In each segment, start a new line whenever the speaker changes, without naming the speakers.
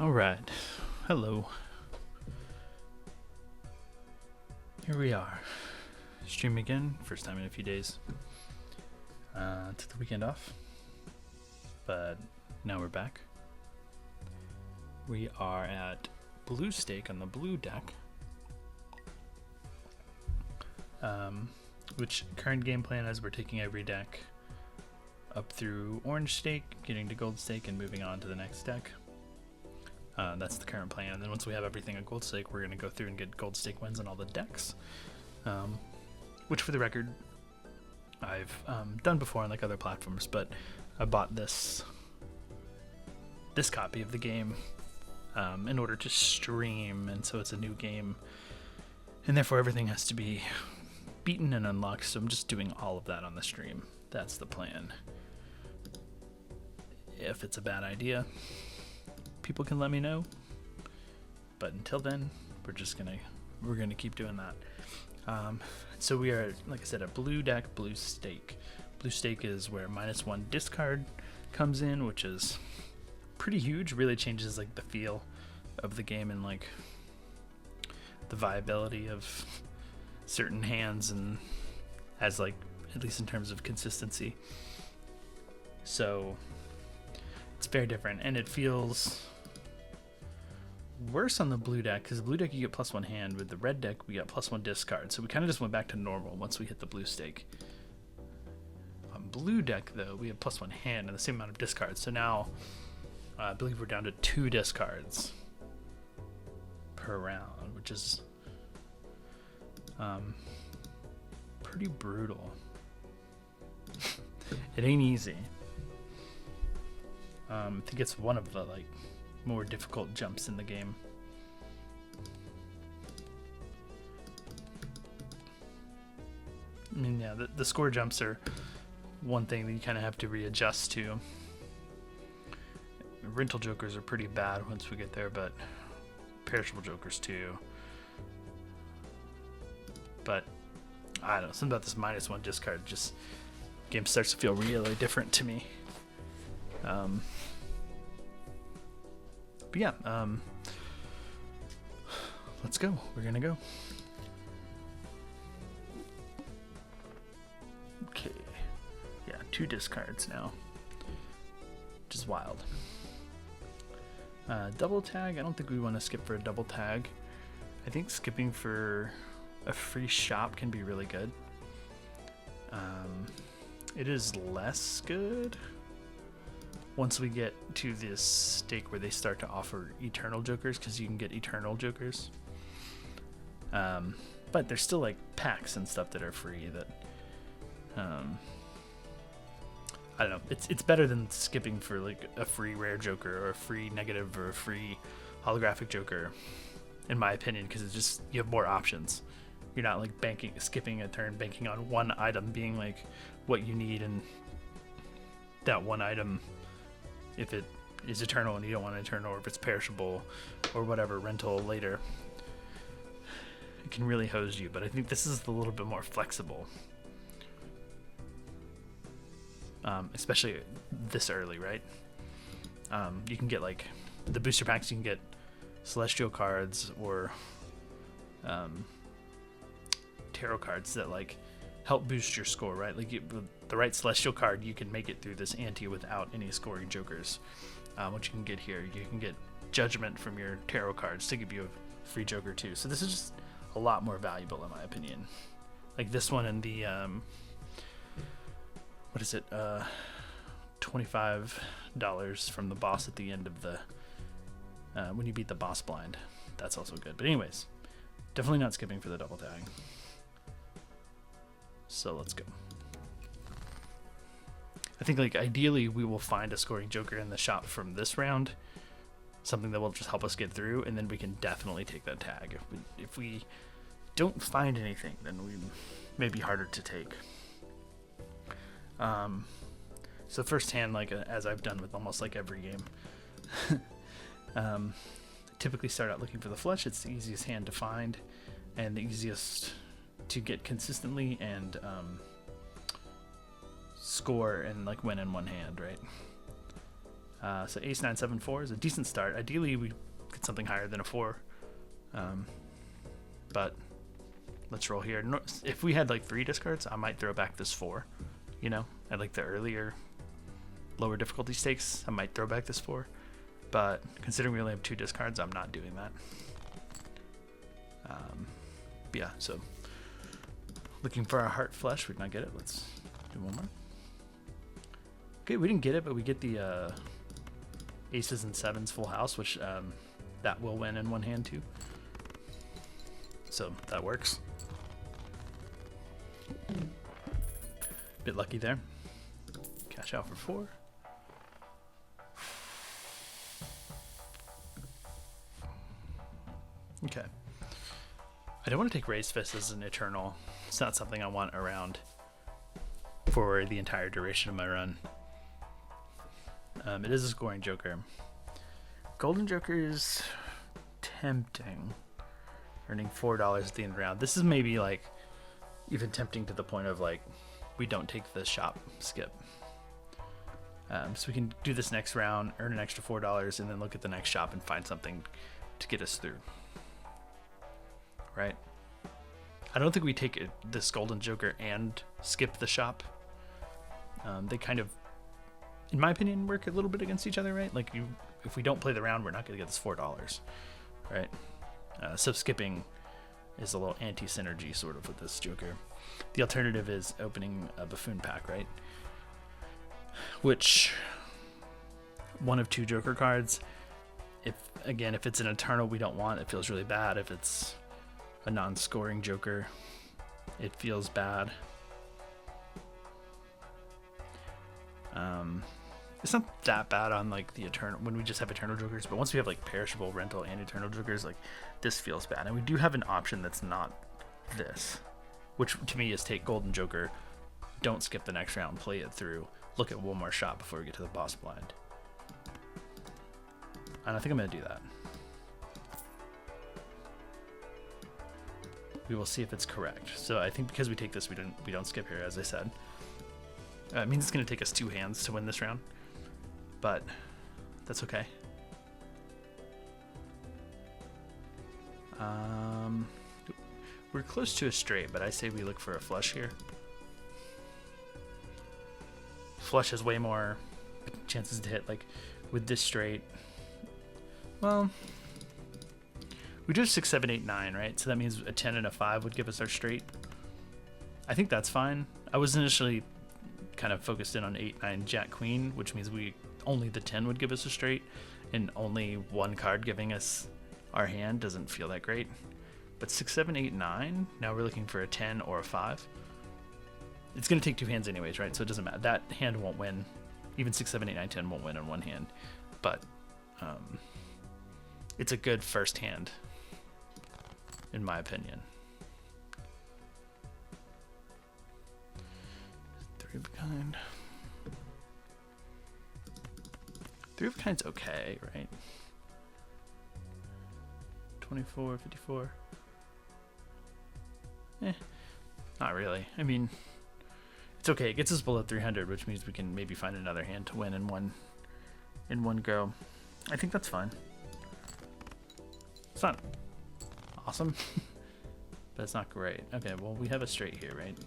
All right. Hello. Here we are. Stream again. First time in a few days. Took the weekend off. But now we're back. We are at Blue Stake on the blue deck. Which current game plan is we're taking every deck up through Orange Stake, getting to Gold Stake, and moving on to the next deck. That's the current plan. And then once we have everything at Gold Stake, we're going to go through and get Gold Stake wins on all the decks. Which, for the record, I've done before on like other platforms, but I bought this copy of the game in order to stream, and so it's a new game, and therefore everything has to be beaten and unlocked, so I'm just doing all of that on the stream. That's the plan. If it's a bad idea, people can let me know, but until then we're gonna keep doing that. So we are, like I said, a blue deck, Blue Stake. Blue Stake is where -1 discard comes in, which is pretty huge. Really changes like the feel of the game and like the viability of certain hands, and as like, at least in terms of consistency. So it's very different, and it feels worse on the blue deck, because the blue deck you get +1 hand. With the red deck we got +1 discard, so we kind of just went back to normal once we hit the Blue Stake. On blue deck though, we have +1 hand and the same amount of discards, so now I believe we're down to 2 discards per round, which is pretty brutal. It ain't easy. I think it's one of the like more difficult jumps in the game. I mean, yeah, the score jumps are one thing that you kind of have to readjust to. Rental jokers are pretty bad once we get there, but perishable jokers too. But I don't know, something about this -1 discard, just game starts to feel really different to me. But yeah, let's go. We're gonna go. Okay, yeah, 2 discards now, which is wild. Double tag, I don't think we want to skip for a double tag. I think skipping for a free shop can be really good. It is less good once we get to this stake where they start to offer eternal jokers, because you can get eternal jokers. But there's still like packs and stuff that are free that I don't know. It's better than skipping for like a free rare joker or a free negative or a free holographic joker, in my opinion, because it's just, you have more options. You're not like skipping a turn, banking on one item being like what you need, and that one item, if it is eternal and you don't want an eternal, or if it's perishable or whatever, rental later, it can really hose you. But I think this is a little bit more flexible, especially this early, right? You can get like the booster packs, you can get celestial cards or tarot cards that like help boost your score, right? Like with the right celestial card, you can make it through this ante without any scoring jokers. What you can get here, you can get judgment from your tarot cards to give you a free joker too. So this is just a lot more valuable in my opinion. Like this one and the what is it, $25 from the boss at the end of the when you beat the boss blind. That's also good. But anyways, definitely not skipping for the double tag. So let's go. I think like ideally we will find a scoring joker in the shop from this round, something that will just help us get through, and then we can definitely take that tag. If we don't find anything, then we may be harder to take. So first hand, like as I've done with almost like every game, typically start out looking for the flush. It's the easiest hand to find and the easiest to get consistently and score and like win in one hand, right? So ace 9 7 4 is a decent start. Ideally we get something higher than a 4, but let's roll here. If we had like 3 discards, I might throw back this 4, you know, at like the earlier lower difficulty stakes. I might throw back this 4, but considering we only have 2 discards, I'm not doing that. Yeah, so looking for our heart flush. We did not get it. Let's do one more. Okay, we didn't get it, but we get the aces and 7s full house, which that will win in one hand too. So that works. Bit lucky there. Cash out for 4. Okay. I don't want to take Raise Fist as an Eternal. It's not something I want around for the entire duration of my run. It is a scoring joker. Golden Joker is tempting. Earning $4 at the end of the round. This is maybe like even tempting to the point of like we don't take the shop skip. So we can do this next round, earn an extra $4, and then look at the next shop and find something to get us through. Right? I don't think we take this Golden Joker and skip the shop. They kind of, in my opinion, work a little bit against each other, right? Like if we don't play the round, we're not going to get this $4, right? So skipping is a little anti-synergy sort of with this Joker. The alternative is opening a Buffoon pack, right? Which, one of 2 Joker cards. If it's an Eternal we don't want, it feels really bad. If it's a non-scoring Joker, it feels bad. It's not that bad on like the Eternal when we just have Eternal Jokers, but once we have like Perishable, Rental, and Eternal Jokers, like this feels bad. And we do have an option that's not this, which to me is take Golden Joker, don't skip the next round, play it through, look at one more shot before we get to the boss blind. And I think I'm going to do that. We will see if it's correct. So I think because we take this, we don't skip here, as I said. It means it's going to take us 2 hands to win this round, but that's okay. We're close to a straight, but I say we look for a flush here. Flush has way more chances to hit. Like with this straight, well, we do 6, 7, 8, 9, right? So that means a 10 and a 5 would give us our straight. I think that's fine. I was initially kind of focused in on 8, 9, Jack, Queen, which means only the 10 would give us a straight, and only one card giving us our hand doesn't feel that great. But 6, 7, 8, 9, now we're looking for a 10 or a 5. It's going to take 2 hands anyways, right? So it doesn't matter. That hand won't win. Even 6, 7, 8, 9, 10 won't win in one hand. But it's a good first hand, in my opinion. 3 of a kind. 3 of a kind's okay, right? 24, 54. Not really. I mean, it's okay. It gets us below 300, which means we can maybe find another hand to win in one go. I think that's fine. It's not awesome, but it's not great. Okay, well, we have a straight here, right?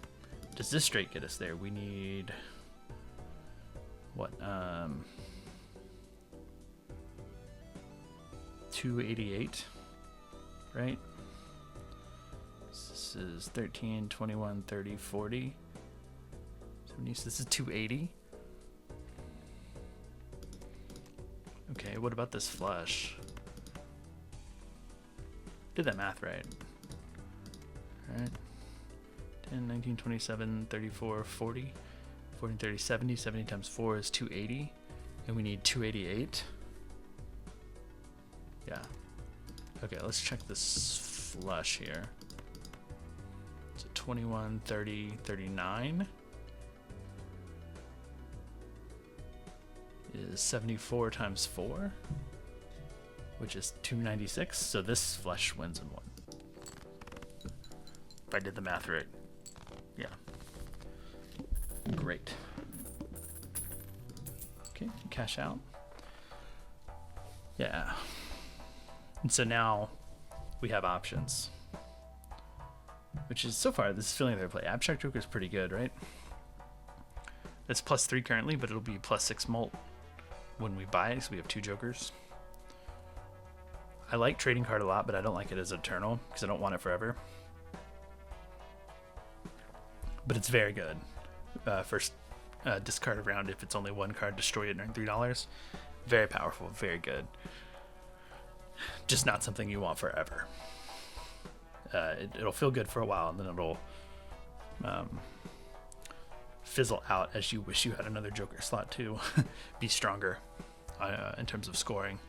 Does this straight get us there? We need what? 288, right? This is 13, 21, 30, 40. 70, so this is 280. Okay, what about this flush? Did that math right. Alright. 10, 19, 27, 34, 40. 40, 30, 70. 70 times 4 is 280. And we need 288. Yeah. Okay, let's check this flush here. So 21, 30, 39 is 74 times 4, which is 296. So this flush wins in one. If I did the math right. Yeah. Great. Okay, cash out. Yeah. And so now we have options. Which is, so far, this is feeling their play. Abstract Joker is pretty good, right? It's +3 currently, but it'll be +6 mult when we buy, so we have 2 Jokers. I like Trading Card a lot, but I don't like it as Eternal, because I don't want it forever. But it's very good. First discard a round if it's only 1 card, destroy it and earn $3. Very powerful, very good. Just not something you want forever. It'll feel good for a while, and then it'll fizzle out as you wish you had another Joker slot to be stronger in terms of scoring.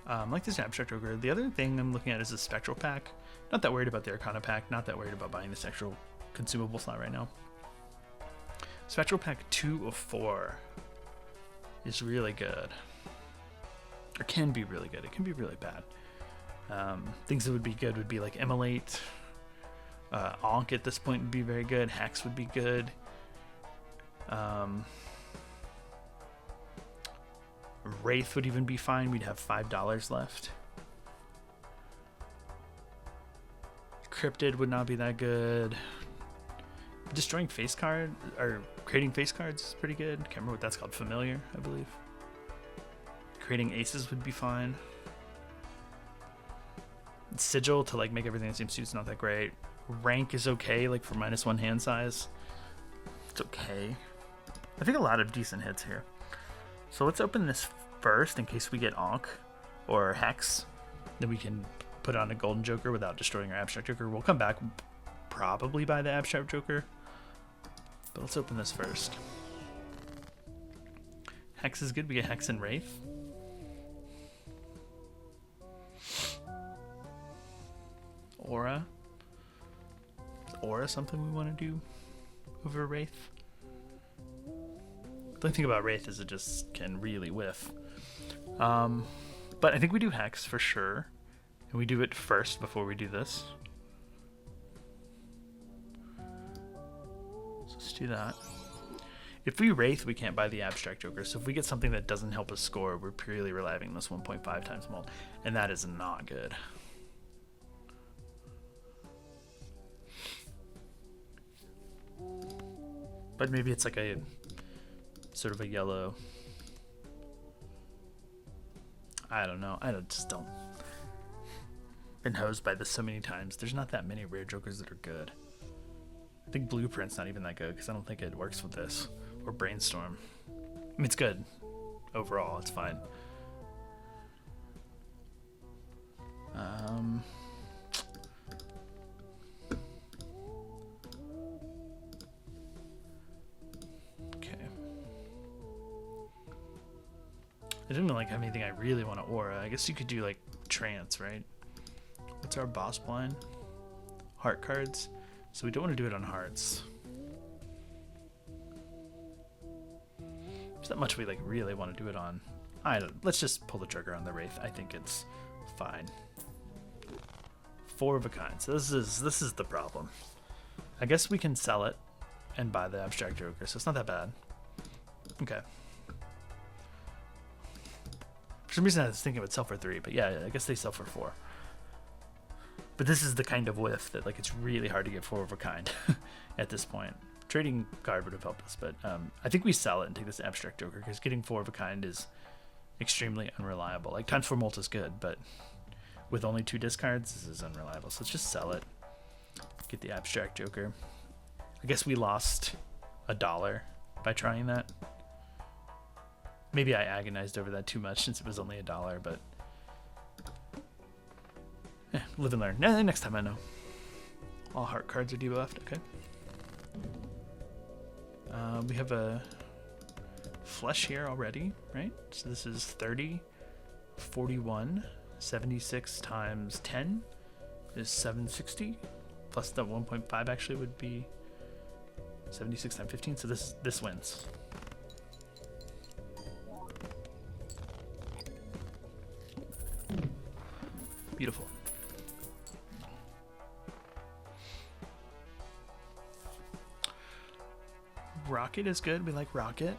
Like this Abstract Joker. The other thing I'm looking at is the Spectral Pack. Not that worried about the Arcana Pack. Not that worried about buying this extra consumable slot right now. Spectral Pack 2 of 4 is really good. Or can be really good. It can be really bad. Things that would be good would be like Immolate. Ankh at this point would be very good. Hex would be good. Wraith would even be fine. We'd have $5 left. Cryptid would not be that good. Destroying face card or creating face cards is pretty good. Can't remember what that's called. Familiar, I believe. Creating aces would be fine. Sigil to like make everything the same suit's not that great. Rank is okay, like for -1 hand size. It's okay. I think a lot of decent hits here. So let's open this first in case we get Ankh or Hex. Then we can put on a Golden Joker without destroying our Abstract Joker. We'll come back, probably buy the Abstract Joker. But let's open this first. Hex is good. We get Hex and Wraith. Aura. Is Aura something we want to do over Wraith? The only thing about Wraith is it just can really whiff. But I think we do Hex for sure. And we do it first before we do this. So let's do that. If we Wraith, we can't buy the Abstract Joker. So if we get something that doesn't help us score, we're purely reliving this 1.5 times mult. And that is not good. But maybe it's like a sort of a yellow. I don't know. Just don't. Been hosed by this so many times. There's not that many rare Jokers that are good. I think Blueprint's not even that good because I don't think it works with this. Or Brainstorm. I mean, it's good. Overall, it's fine. I didn't like have anything I really want to aura. I guess you could do like trance, right? What's our boss blind? Heart cards. So we don't want to do it on hearts. There's not much we like really want to do it on. Let's just pull the trigger on the Wraith. I think it's fine. 4 of a kind. So this is the problem. I guess we can sell it and buy the Abstract Joker. So it's not that bad. Okay. For some reason I was thinking it would sell for 3, but yeah, I guess they sell for 4. But this is the kind of whiff that like it's really hard to get 4 of a kind at this point. Trading card would have helped us, but I think we sell it and take this Abstract Joker because getting 4 of a kind is extremely unreliable. Like times 4 mult is good, but with only 2 discards, this is unreliable. So let's just sell it. Get the Abstract Joker. I guess we lost $1 by trying that. Maybe I agonized over that too much since it was only $1, but live and learn. Next time I know. All heart cards are debuffed. Okay. We have a flesh here already, right? So this is 30, 41, 76 times 10 is 760. Plus the 1.5 actually would be 76 times 15. So this wins. Beautiful. Rocket is good. We like Rocket.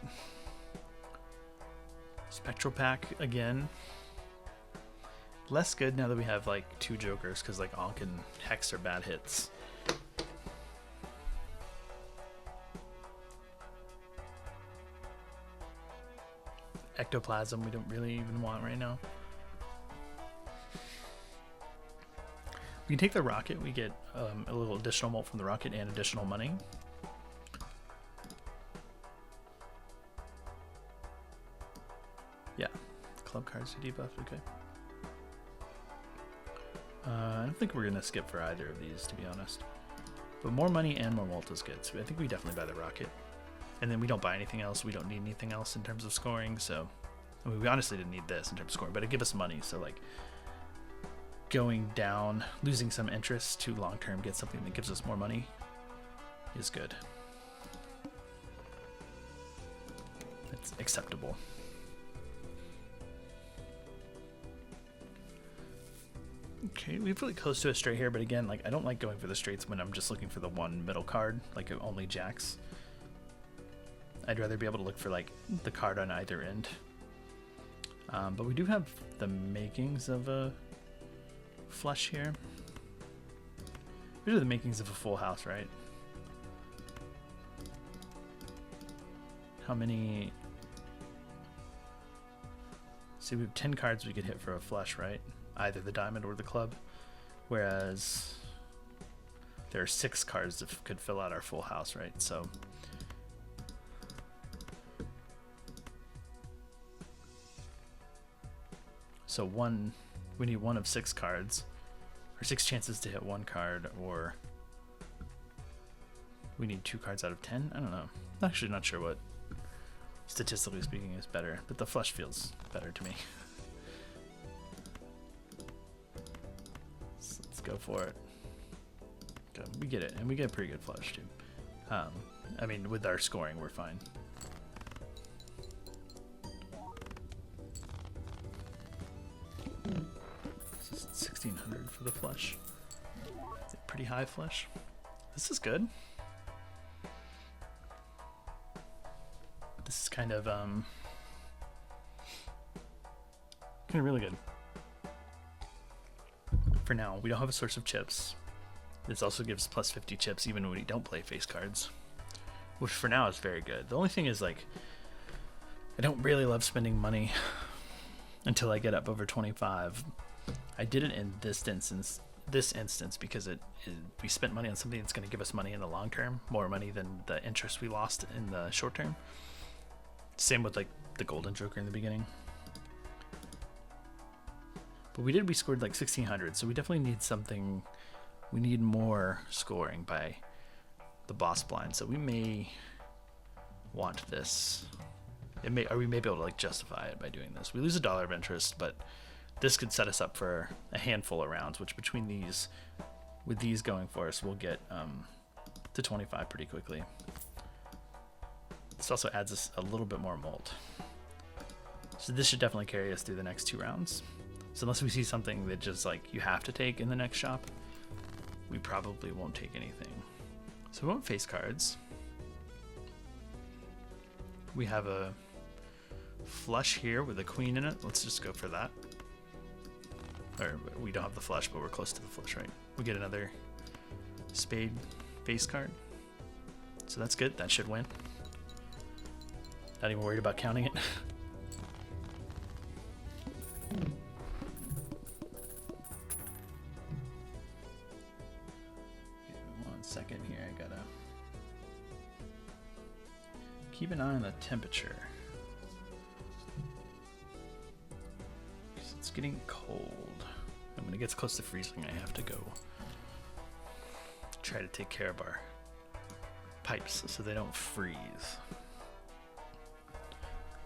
Spectral Pack again. Less good now that we have like 2 jokers, because like Ankh and Hex are bad hits. Ectoplasm we don't really even want right now. We can take the rocket, we get a little additional molt from the rocket and additional money. Yeah, club cards are debuffed, okay. I don't think we're gonna skip for either of these, to be honest. But more money and more molt is good, so I think we definitely buy the rocket. And then we don't buy anything else, we don't need anything else in terms of scoring, so... I mean, we honestly didn't need this in terms of scoring, but it gives us money, so like... going down, losing some interest to long-term, get something that gives us more money is good. It's acceptable. Okay, we're really close to a straight here, but again, like I don't like going for the straights when I'm just looking for the one middle card, like only jacks. I'd rather be able to look for like the card on either end. But we do have the makings of a flush here. These are the makings of a full house, right? How many? See, we have 10 cards we could hit for a flush, right? Either the diamond or the club. Whereas there are 6 cards that could fill out our full house, right? So we need 1 of 6 cards, or 6 chances to hit 1 card, or we need 2 cards out of 10. I don't know. I'm actually not sure what, statistically speaking, is better, but the flush feels better to me. So let's go for it. Okay, we get it, and we get a pretty good flush too. I mean, with our scoring, we're fine. 1600 for the flush. Pretty high flush. This is good. This is kind of really good. For now, we don't have a source of chips. This also gives plus 50 chips even when we don't play face cards, which for now is very good. The only thing is, like, I don't really love spending money until I get up over 25. I did it in this instance because we spent money on something that's going to give us money in the long term, more money than the interest we lost in the short term. Same with like the golden joker in the beginning. But we scored like 1600, so we definitely need something. We need more scoring by the boss blind, so we may want this. We may be able to like justify it by doing this. We lose $1 of interest, but this could set us up for a handful of rounds, which between these, with these going for us, we'll get to 25 pretty quickly. This also adds us a little bit more molt. So this should definitely carry us through the next 2 rounds. So unless we see something that just like you have to take in the next shop, we probably won't take anything. So we won't face cards. We have a flush here with a queen in it. Let's just go for that. Or we don't have the flush, but we're close to the flush, right? We get another spade face card. So that's good. That should win. Not even worried about counting it. One second here. I gotta keep an eye on the temperature. It's getting cold. And when it gets close to freezing, I have to go try to take care of our pipes so they don't freeze.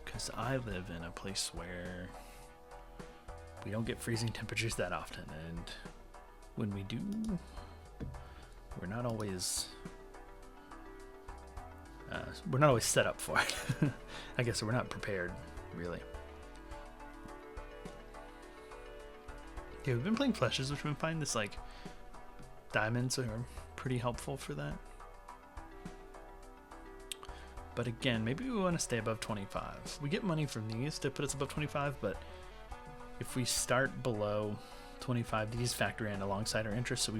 Because I live in a place where we don't get freezing temperatures that often, and when we do, we're not always set up for it. I guess we're not prepared, really. Yeah, we've been playing flushes, which we find this like diamonds are pretty helpful for that. But again, maybe we want to stay above 25. We get money from these to put us above 25, but if we start below 25, these factor in alongside our interest, so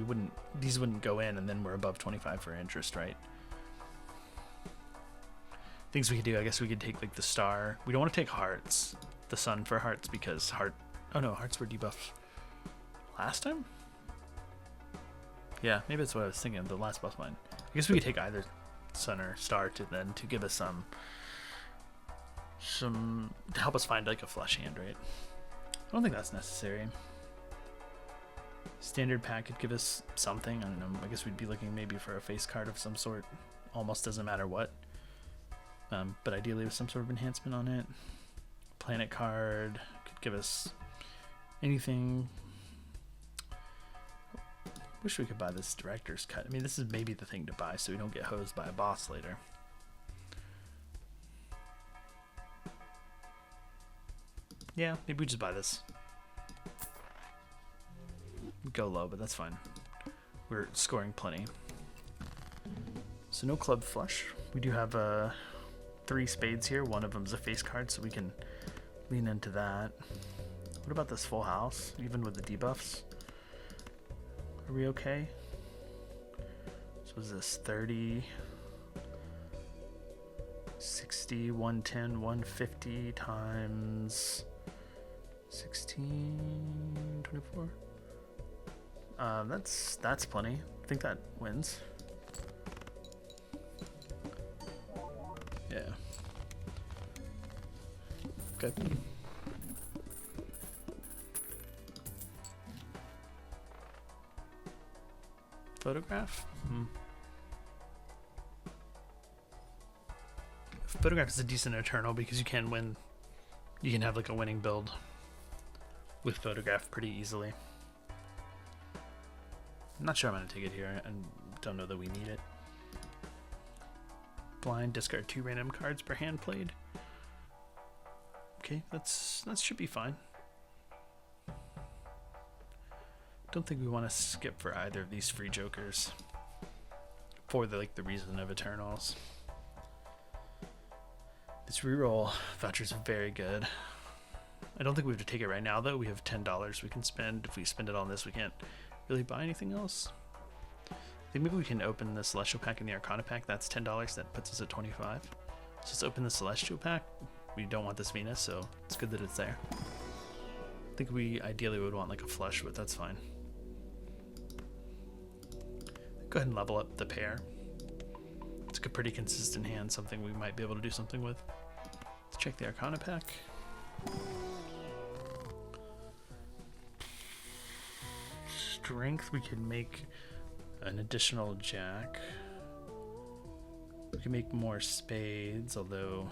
these wouldn't go in, and then we're above 25 for interest, right? Things we could do, I guess we could take like the star. We don't want to take hearts, the sun for hearts, because hearts were debuffed last time? Yeah, maybe that's what I was thinking of the last boss mine. I guess we could take either sun or star to give us some to help us find like a flush hand, right? I don't think that's necessary. Standard pack could give us something. I don't know. I guess we'd be looking maybe for a face card of some sort. Almost doesn't matter what. But ideally with some sort of enhancement on it. Planet card could give us anything. Wish we could buy this director's cut. I mean, this is maybe the thing to buy so we don't get hosed by a boss later. Yeah, maybe we just buy this. Go low, but that's fine. We're scoring plenty. So no club flush. We do have 3 spades here. One of them's a face card, so we can lean into that. What about this full house, even with the debuffs? Are we okay? So is this 30, 60, 110, 150 times 16, 24? That's plenty. I think that wins. Yeah. Okay. Photograph? Photograph is a decent eternal because you can win. You can have like a winning build with photograph pretty easily. I'm not sure I'm going to take it here. I don't know that we need it. Blind, discard 2 random cards per hand played. Okay, that should be fine. Don't think we want to skip for either of these free jokers for the reason of Eternals. This reroll voucher is very good. I don't think we have to take it right now though. We have $10 we can spend. If we spend it on this, we can't really buy anything else. I think maybe we can open the Celestial pack and the Arcana pack. That's $10. That puts us at 25. So let's open the Celestial pack. We don't want this Venus, so it's good that it's there. I think we ideally would want like a flush, but that's fine. Go ahead and level up the pair. It's a pretty consistent hand, something we might be able to do something with. Let's check the Arcana pack. Strength, we can make an additional jack. We can make more spades, although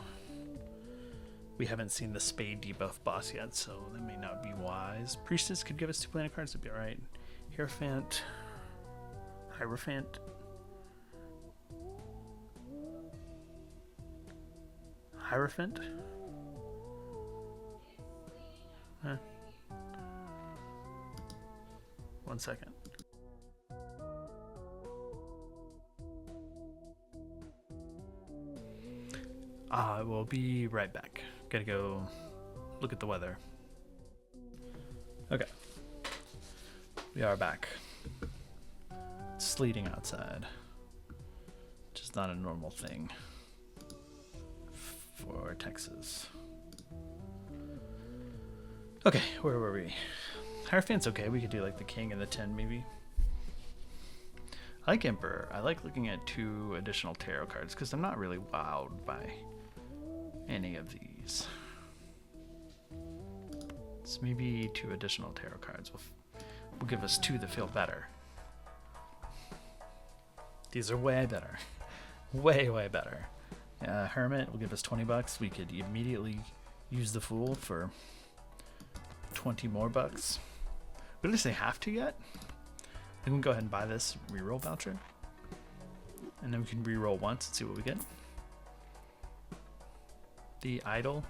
we haven't seen the spade debuff boss yet, so that may not be wise. Priestess could give us 2 planet cards, that'd be alright. Hierophant. Hierophant. Hierophant? Huh. 1 second. We'll be right back. Gotta go look at the weather. Okay. We are back. It's sleeting outside. Which is not a normal thing for Texas. Okay, where were we? Hierophant's okay. We could do like the king and the 10 maybe. I like Emperor. I like looking at 2 additional tarot cards because I'm not really wowed by any of these. So maybe 2 additional tarot cards will give us 2 that feel better. These are way better. Way better. Hermit will give us $20. We could immediately use the Fool for 20 more bucks. We don't say have to yet. We can go ahead and buy this reroll voucher. And then we can reroll once and see what we get. The Idol.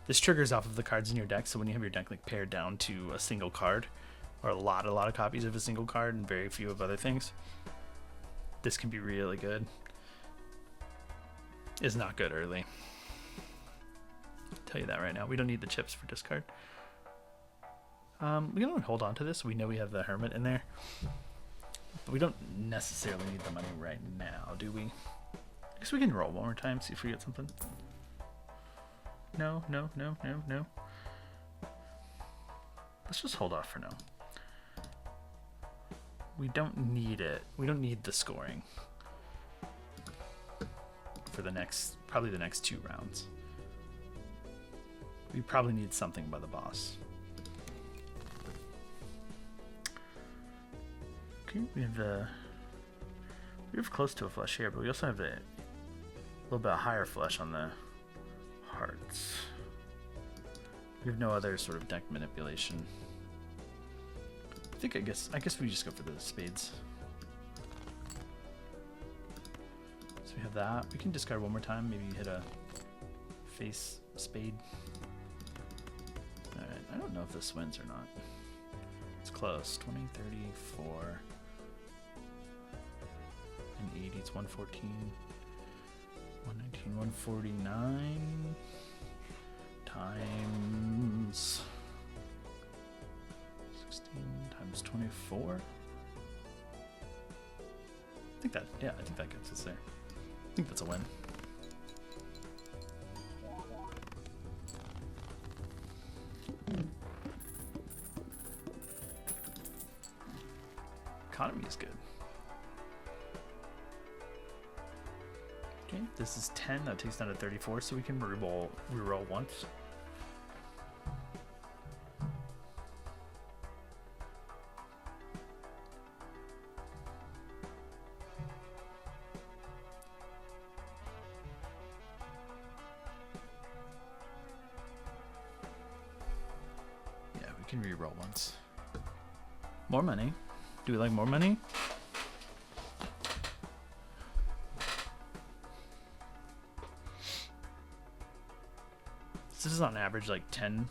This triggers off of the cards in your deck, so when you have your deck like pared down to a single card, or a lot of copies of a single card and very few of other things, this can be really good. is not good early. I'll tell you that right now. We don't need the chips for discard. We can hold on to this. We know we have the Hermit in there. But we don't necessarily need the money right now, do we? I guess we can roll one more time, see if we get something. No. Let's just hold off for now. We don't need it. We don't need the scoring for the next, probably the next 2 rounds. We probably need something by the boss. Okay, we have close to a flush here, but we also have a little bit higher flush on the hearts. We have no other sort of deck manipulation. I guess we just go for the spades. So we have that. We can discard one more time. Maybe hit a face spade. All right. I don't know if this wins or not. It's close. 20, 30, 4, and 80. It's 114, 119, 149 times 16 times 24. I think that gets us there. I think that's a win. Economy is good. Okay, this is 10. That takes down to 34, so we can reroll once. Yeah, we can reroll once. More money. Do we like more money? This is on average like 10.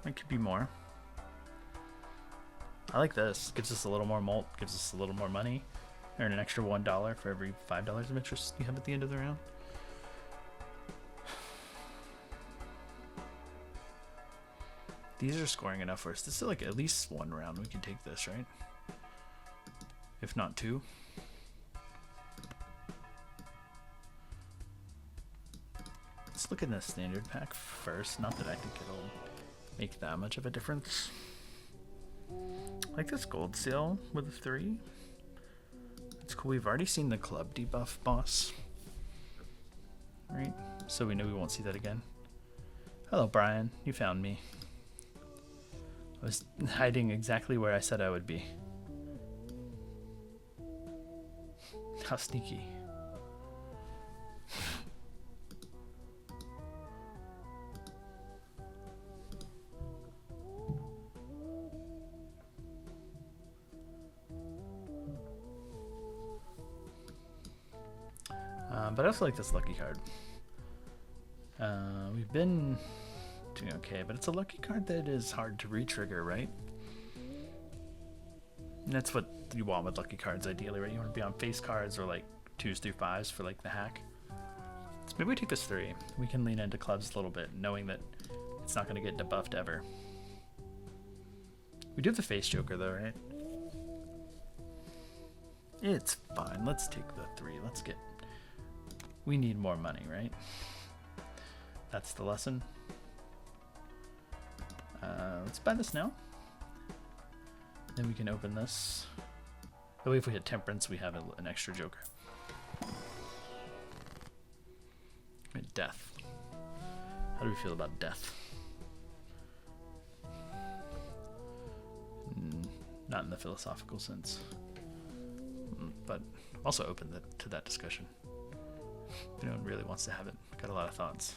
It could be more. I like this. Gives us a little more mult, gives us a little more money. Earn an extra $1 for every $5 of interest you have at the end of the round. These are scoring enough for us. This is like at least 1 round. We can take this, right? If not 2. Let's look at the standard pack first. Not that I think it'll make that much of a difference. I like this gold seal with a 3. That's cool. We've already seen the club debuff boss. Right? So we know we won't see that again. Hello, Brian. You found me. I was hiding exactly where I said I would be. How sneaky. But I also like this lucky card. We've been doing okay, but it's a lucky card that is hard to re-trigger, right? And that's what you want with lucky cards, ideally, right? You want to be on face cards or like 2s through 5s for like the hack. So maybe we take this 3. We can lean into clubs a little bit, knowing that it's not going to get debuffed ever. We do have the face joker though, right? It's fine. Let's take the 3. We need more money, right? That's the lesson. Let's buy this now. Then we can open this. That way if we hit temperance, we have an extra joker. And death. How do we feel about death? Not in the philosophical sense. But also open to that discussion. If anyone really wants to have it. Got a lot of thoughts.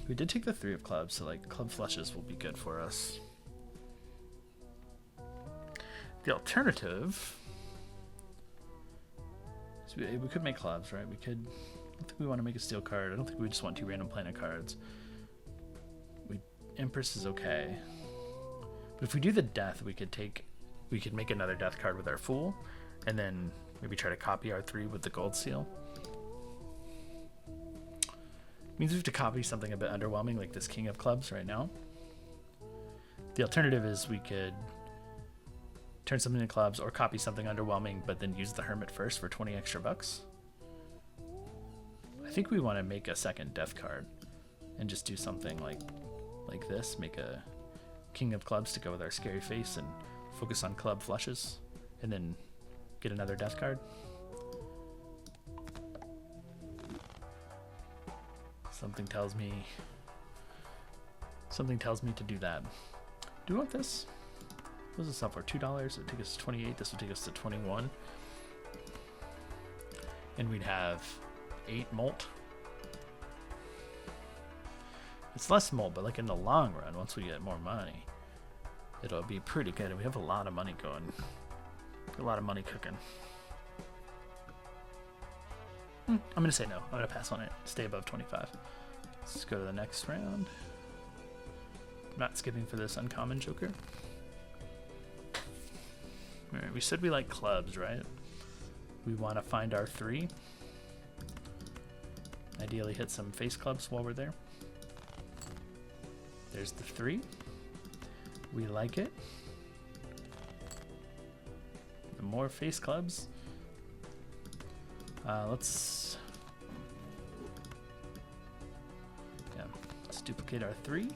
We did take the 3 of clubs, so like club flushes will be good for us. The alternative is we could make clubs, right? We could. I don't think we want to make a steel card. I don't think we just want 2 random planet cards. Empress is okay. But if we do the death, we could make another death card with our Fool, and then maybe try to copy our 3 with the gold seal. Means we have to copy something a bit underwhelming, like this King of Clubs right now. The alternative is we could turn something into clubs or copy something underwhelming, but then use the Hermit first for 20 extra bucks. I think we want to make a second death card and just do something like this. Make a King of Clubs to go with our scary face and focus on club flushes, and then get another death card. Something tells me to do that. Do we want this? What does this sell for? $2. It would take us to 28. This would take us to 21. And we'd have 8 molt. It's less molt, but like in the long run, once we get more money, it'll be pretty good. We have a lot of money going. A lot of money cooking. I'm gonna say no. I'm gonna pass on it. Stay above 25. Let's go to the next round. I'm not skipping for this uncommon joker. Alright, we said we like clubs, right? We want to find our 3. Ideally hit some face clubs while we're there. There's the 3. We like it. The more face clubs. Let's duplicate our 3.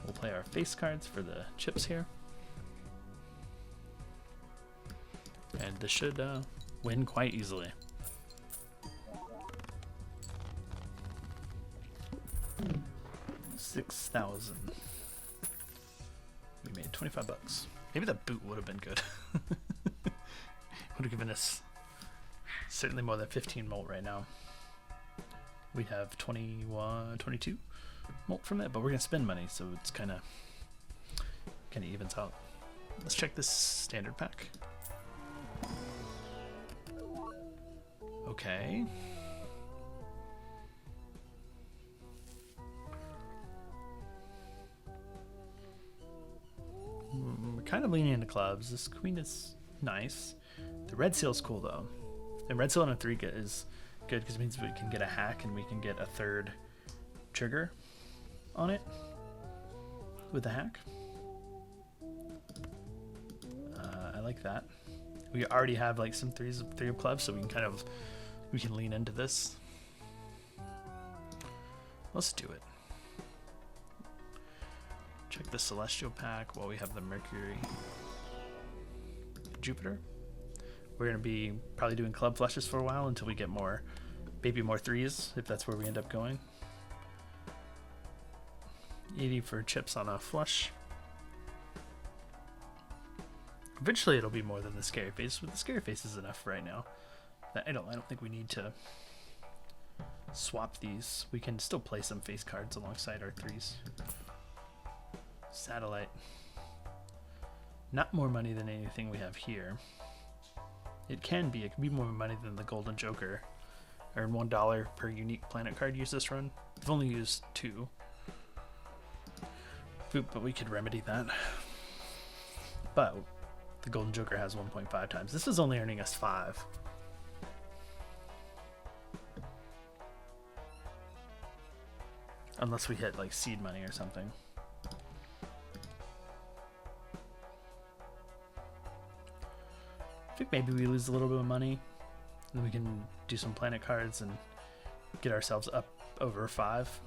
We'll play our face cards for the chips here. And this should win quite easily. $6,000. We made 25 bucks. Maybe that boot would have been good. Would have given us certainly more than 15 molt right now. We have 21, 22 molt from that, but we're gonna spend money, so it's kind of evens out. Let's check this standard pack. Okay. We're kind of leaning into clubs. This queen is nice. The red seal's cool though. And red seal on a 3 is good because it means we can get a hack and we can get a 3rd trigger on it with the hack. I like that. We already have like some 3 of clubs, so we can lean into this. Let's do it. Check the Celestial pack while we have the Mercury. Jupiter. We're going to be probably doing club flushes for a while until we get more, maybe more 3s, if that's where we end up going. 80 for chips on a flush. Eventually it'll be more than the scary face, but the scary face is enough right now. I don't think we need to swap these. We can still play some face cards alongside our 3s. Satellite. Not more money than anything we have here. It can be more money than the Golden Joker. Earn $1 per unique planet card used this run. We've only used 2. But we could remedy that. But the Golden Joker has 1.5 times. This is only earning us 5. Unless we hit like seed money or something. I think maybe we lose a little bit of money, and we can do some planet cards and get ourselves up over 5.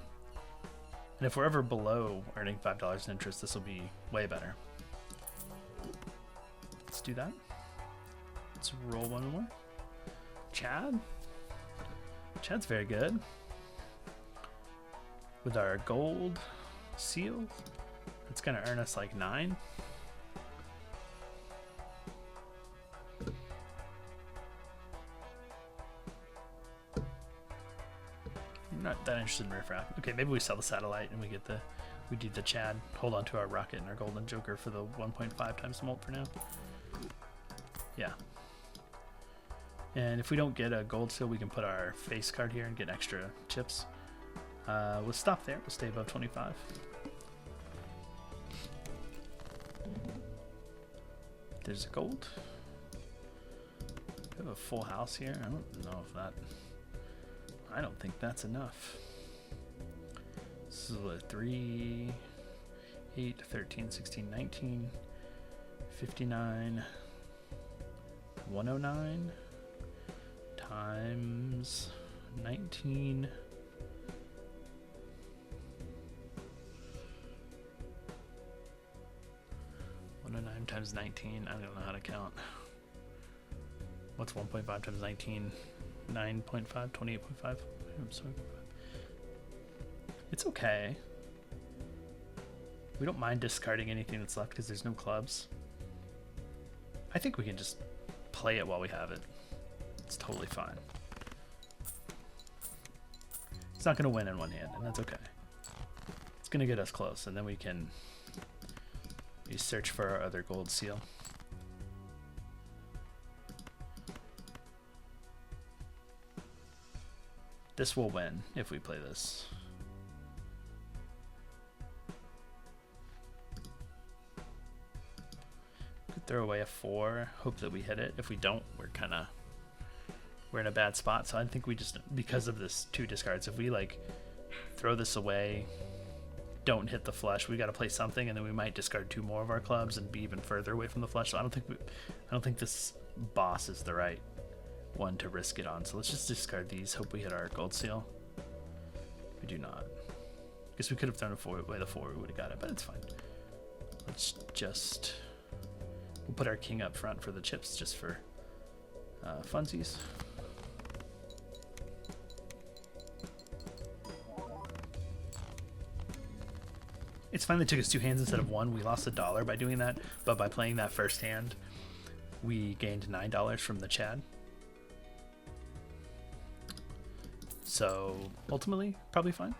And if we're ever below earning $5 in interest, this will be way better. Let's do that. Let's roll one more. Chad. Chad's very good. With our gold seal, it's gonna earn us like 9. Not that interested in riffraff. Okay, maybe we sell the satellite and we do the Chad. Hold on to our rocket and our Golden Joker for the 1.5 times molt for now. Yeah. And if we don't get a gold seal, we can put our face card here and get extra chips. We'll stop there. We'll stay above 25. there's a gold. We have a full house here. I don't know if that... I don't think that's enough. This is a 3, 8, 13, 16, 19, 59, 109 times 19. 109 times 19. I don't know how to count. What's 1.5 times 19? 9.5, 28.5. I'm sorry. It's okay. We don't mind discarding anything that's left because there's no clubs. I think we can just play it while we have it. It's totally fine. It's not going to win in one hand, and that's okay. It's going to get us close, and then we can search for our other gold seal. This will win if we play this. Could throw away a 4, hope that we hit it. If we don't, we're in a bad spot. So I think we just, because of this 2 discards, if we like throw this away, don't hit the flush, we got to play something, and then we might discard 2 more of our clubs and be even further away from the flush. So I don't think this boss is the right one to risk it on. So let's just discard these. Hope we hit our gold seal. We do not. Guess we could have thrown away the 4. We would have got it, but it's fine. Let's just we'll put our king up front for the chips, just for funsies. It's fine they took us 2 hands instead of 1. We lost $1 by doing that, but by playing that first hand, we gained $9 from the Chad. So ultimately, probably fine.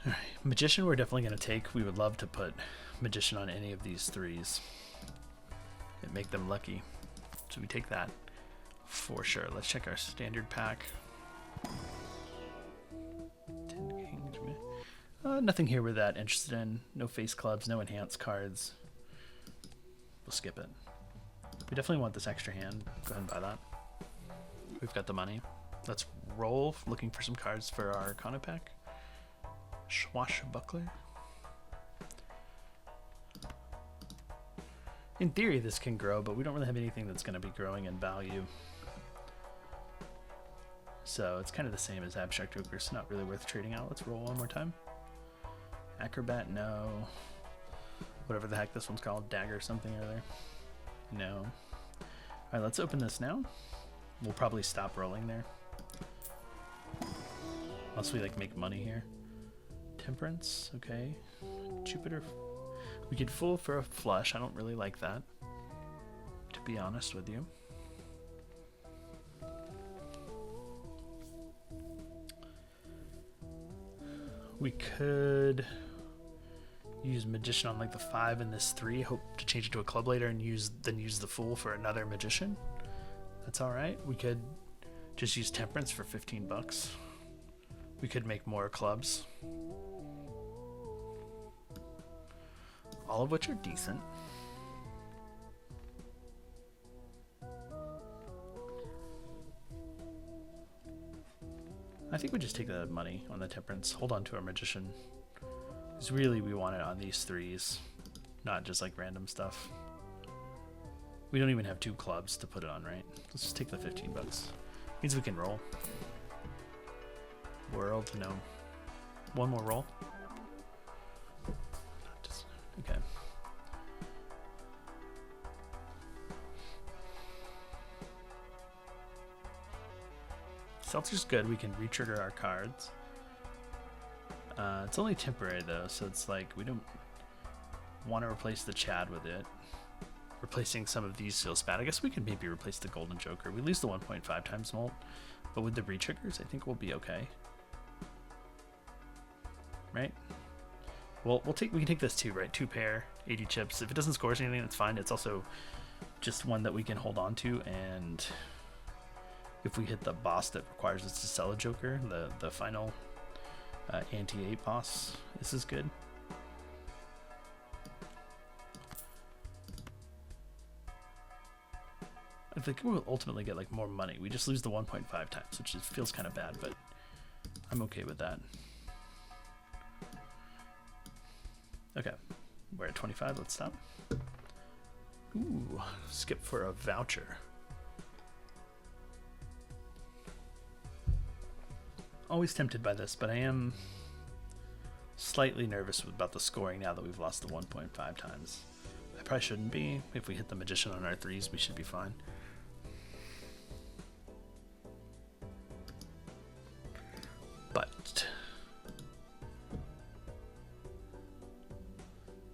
All right, Magician we're definitely going to take. We would love to put Magician on any of these 3s and make them lucky. So we take that for sure. Let's check our standard pack. 10 kings. Nothing here we're that interested in. No face clubs, no enhanced cards. We'll skip it. We definitely want this extra hand. Go ahead and buy that. We've got the money. Let's roll, looking for some cards for our Arcana pack. Swashbuckler. In theory, this can grow, but we don't really have anything that's going to be growing in value. So it's kind of the same as Abstract Ogre, so not really worth trading out. Let's roll one more time. Acrobat, no. Whatever the heck this one's called, Dagger something or other. No. Alright, let's open this now. We'll probably stop rolling there. Unless we like make money here. Temperance, okay. Jupiter. We could fool for a flush. I don't really like that, to be honest with you. We could use Magician on like the 5 and this 3. Hope to change it to a club later and then use the Fool for another Magician. That's all right. We could just use Temperance for 15 bucks. We could make more clubs. All of which are decent. I think we just take the money on the Temperance, hold on to our Magician. Because really we want it on these 3s, not just like random stuff. We don't even have 2 clubs to put it on, right? Let's just take the 15 bucks. Means we can roll. World, no. One more roll. Okay. Seltzer's good. We can retrigger our cards. It's only temporary though, so it's like we don't want to replace the Chad with it. Replacing some of these feels bad. I guess we could maybe replace the Golden Joker. We lose the 1.5 times molt, but with the retriggers, I think we'll be okay. Right? Well, we can take this too, right? 2 pair, 80 chips. If it doesn't score us anything, that's fine. It's also just one that we can hold on to, and if we hit the boss that requires us to sell a Joker, the final anti-8 boss, this is good. If they will ultimately get like more money, we just lose the 1.5 times, which feels kind of bad, but I'm okay with that. Okay, we're at 25. Let's stop. Ooh, skip for a voucher. Always tempted by this, but I am slightly nervous about the scoring now that we've lost the 1.5 times. I probably shouldn't be. If we hit the magician on our threes, we should be fine. But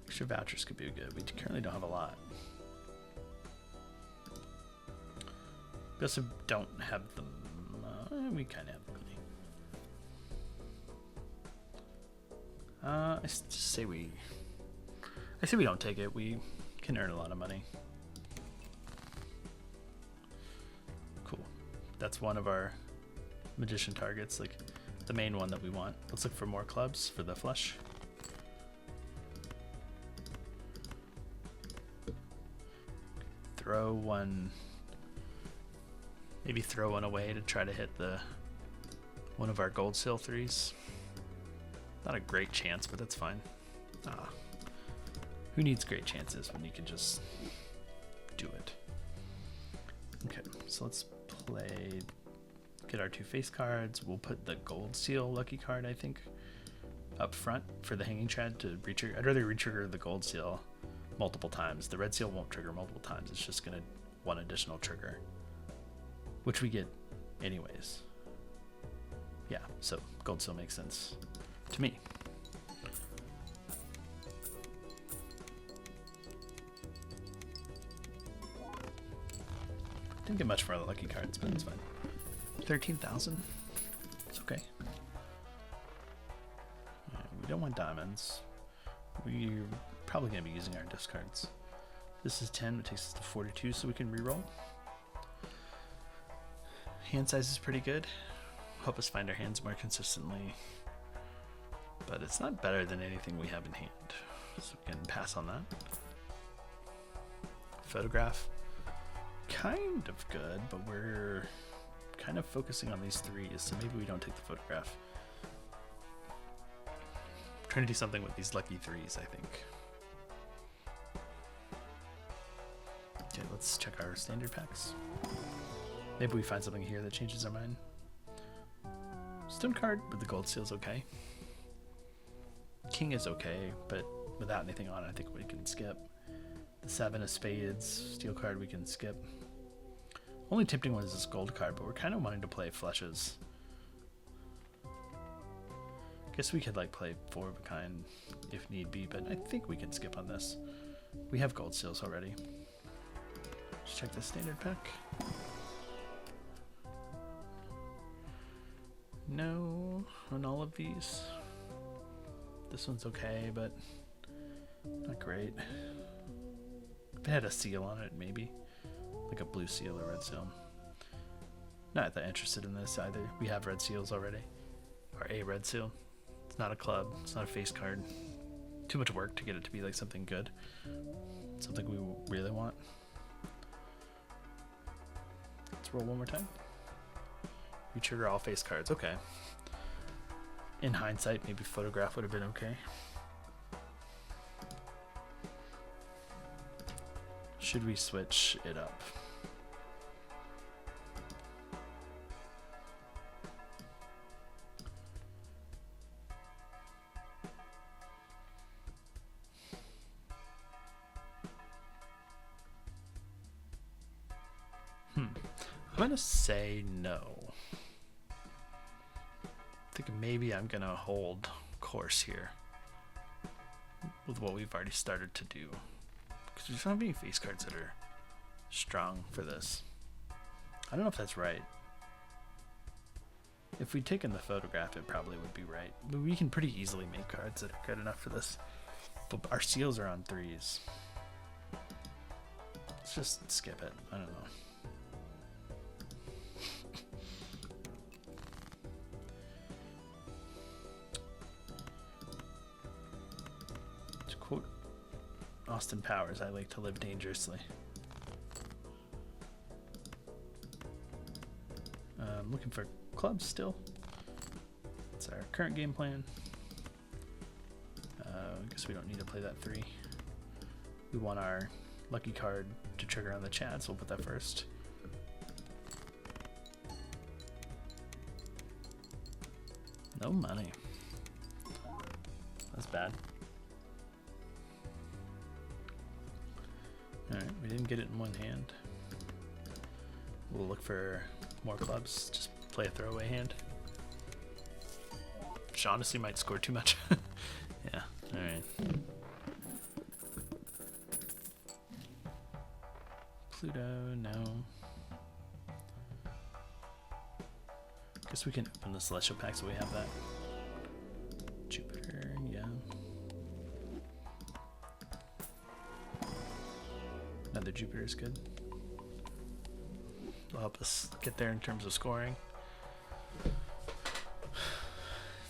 extra vouchers could be good. We currently don't have a lot. We also don't have them. We kind of have money. I say we don't take it. We can earn a lot of money. Cool. That's one of our magician targets, like the main one that we want. Let's look for more clubs for the flush. Throw one. Maybe throw one away to try to hit one of our gold seal threes. Not a great chance, but that's fine. Who needs great chances when you can just do it? Okay, so let's get our 2 face cards. We'll put the gold seal lucky card, I think, up front for the hanging chad to retrigger. I'd rather retrigger the gold seal multiple times. The red seal won't trigger multiple times. It's just gonna one additional trigger, which we get anyways. Yeah, so gold seal makes sense to me. Didn't get much for the lucky cards, but it's fine. 13,000. It's okay. We don't want diamonds. We're probably going to be using our discards. This is 10, it takes us to 42, so we can reroll. Hand size is pretty good. Help us find our hands more consistently. But it's not better than anything we have in hand. So we can pass on that. Photograph. Kind of good, but we're kind of focusing on these threes, so maybe we don't take the photograph. I'm trying to do something with these lucky threes, I think. Okay, let's check our standard packs. Maybe we find something here that changes our mind. Stone card with the gold seal is okay. King is okay, but without anything on it, I think we can skip. The 7 of spades, steel card we can skip. Only tempting one is this gold card, but we're kind of wanting to play flushes. Guess we could like play 4 of a kind if need be, but I think we can skip on this. We have gold seals already. Let's check the standard pack. No on all of these. This one's okay, but not great. If it had a seal on it, maybe. Like a blue seal or red seal. Not that interested in this either. We have red seals already. Or a red seal. It's not a club. It's not a face card. Too much work to get it to be like something good. Something we really want. Let's roll one more time. We trigger all face cards. Okay. In hindsight, maybe photograph would have been okay. Should we switch it up? I'm gonna say no. I think maybe I'm gonna hold course here with what we've already started to do. Because we don't have any face cards that are strong for this. I don't know if that's right. If we'd taken the photograph, it probably would be right. But we can pretty easily make cards that are good enough for this. But our seals are on threes. Let's just skip it. I don't know. To quote Austin Powers, I like to live dangerously. I'm looking for clubs still. That's our current game plan. I guess we don't need to play that 3. We want our lucky card to trigger on the Chad, so we'll put that first. No money. That's bad. Alright, we didn't get it in one hand. We'll look for more clubs. Just play a throwaway hand. Which honestly might score too much. Yeah, alright. Pluto, no. Guess we can open the Celestial Pack so we have that. Jupiter, yeah. Another Jupiter is good. Will help us get there in terms of scoring.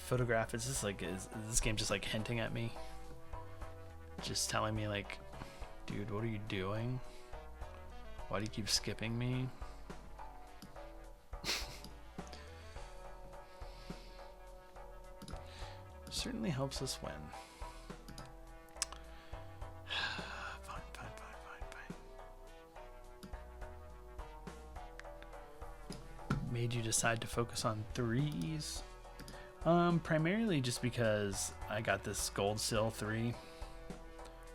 Photograph, is this game just like hinting at me? Just telling me like, dude, what are you doing? Why do you keep skipping me? Certainly helps us win. Fine. Made you decide to focus on 3s? Primarily just because I got this gold seal 3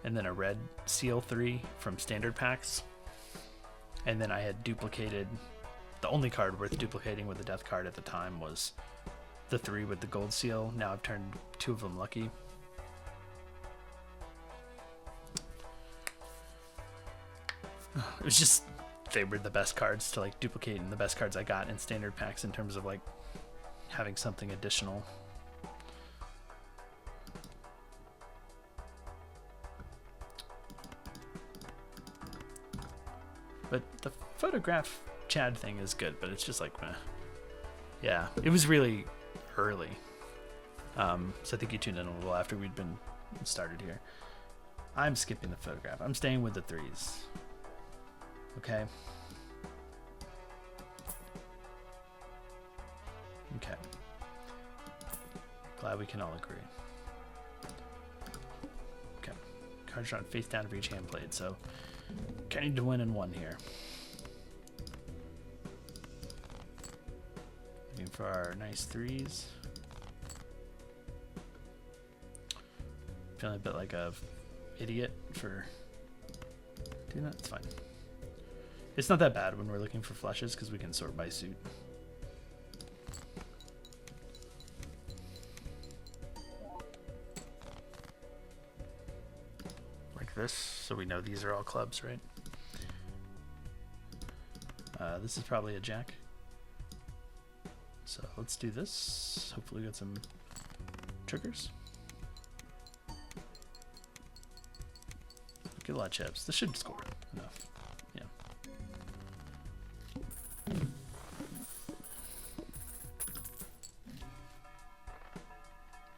and then a red seal 3 from standard packs. And then I had duplicated, the only card worth duplicating with the death card at the time was the 3 with the gold seal. Now I've turned 2 of them lucky. It was just favored the best cards to like duplicate in the best cards I got in standard packs in terms of like having something additional. But the photograph Chad thing is good, but it's just like, meh. Yeah, it was really early. So I think you tuned in a little after we'd been started here. I'm skipping the photograph. I'm staying with the 3s. Okay. Okay. Glad we can all agree. Okay. Cards drawn face down for each hand played, so I need to win in 1 here. Looking for our nice 3s. Feeling a bit like a idiot for doing that. It's fine. It's not that bad when we're looking for flushes because we can sort by suit. Like this, so we know these are all clubs, right? This is probably a jack. So let's do this. Hopefully we get some triggers. Get a lot of chips. This should score enough. Yeah.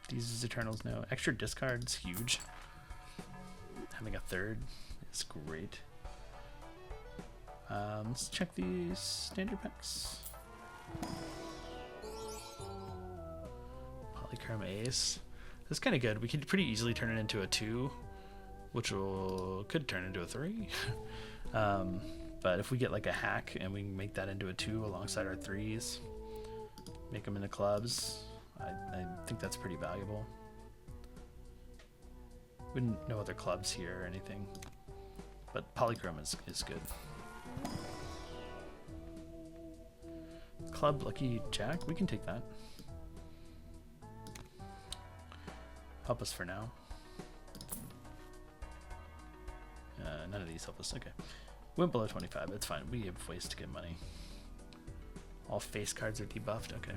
These is Eternals now. Extra discard's huge. Having a 3rd is great. Let's check these standard packs. Polychrome Ace. That's kind of good. We could pretty easily turn it into a 2, which could turn into a 3. But if we get like a hack and we can make that into a 2 alongside our 3s, make them into clubs, I think that's pretty valuable. Wouldn't know other clubs here or anything, but Polychrome is good. Club Lucky Jack, we can take that. Help us for now. None of these help us. Okay. Went below 25. That's fine. We have ways to get money. All face cards are debuffed. Okay.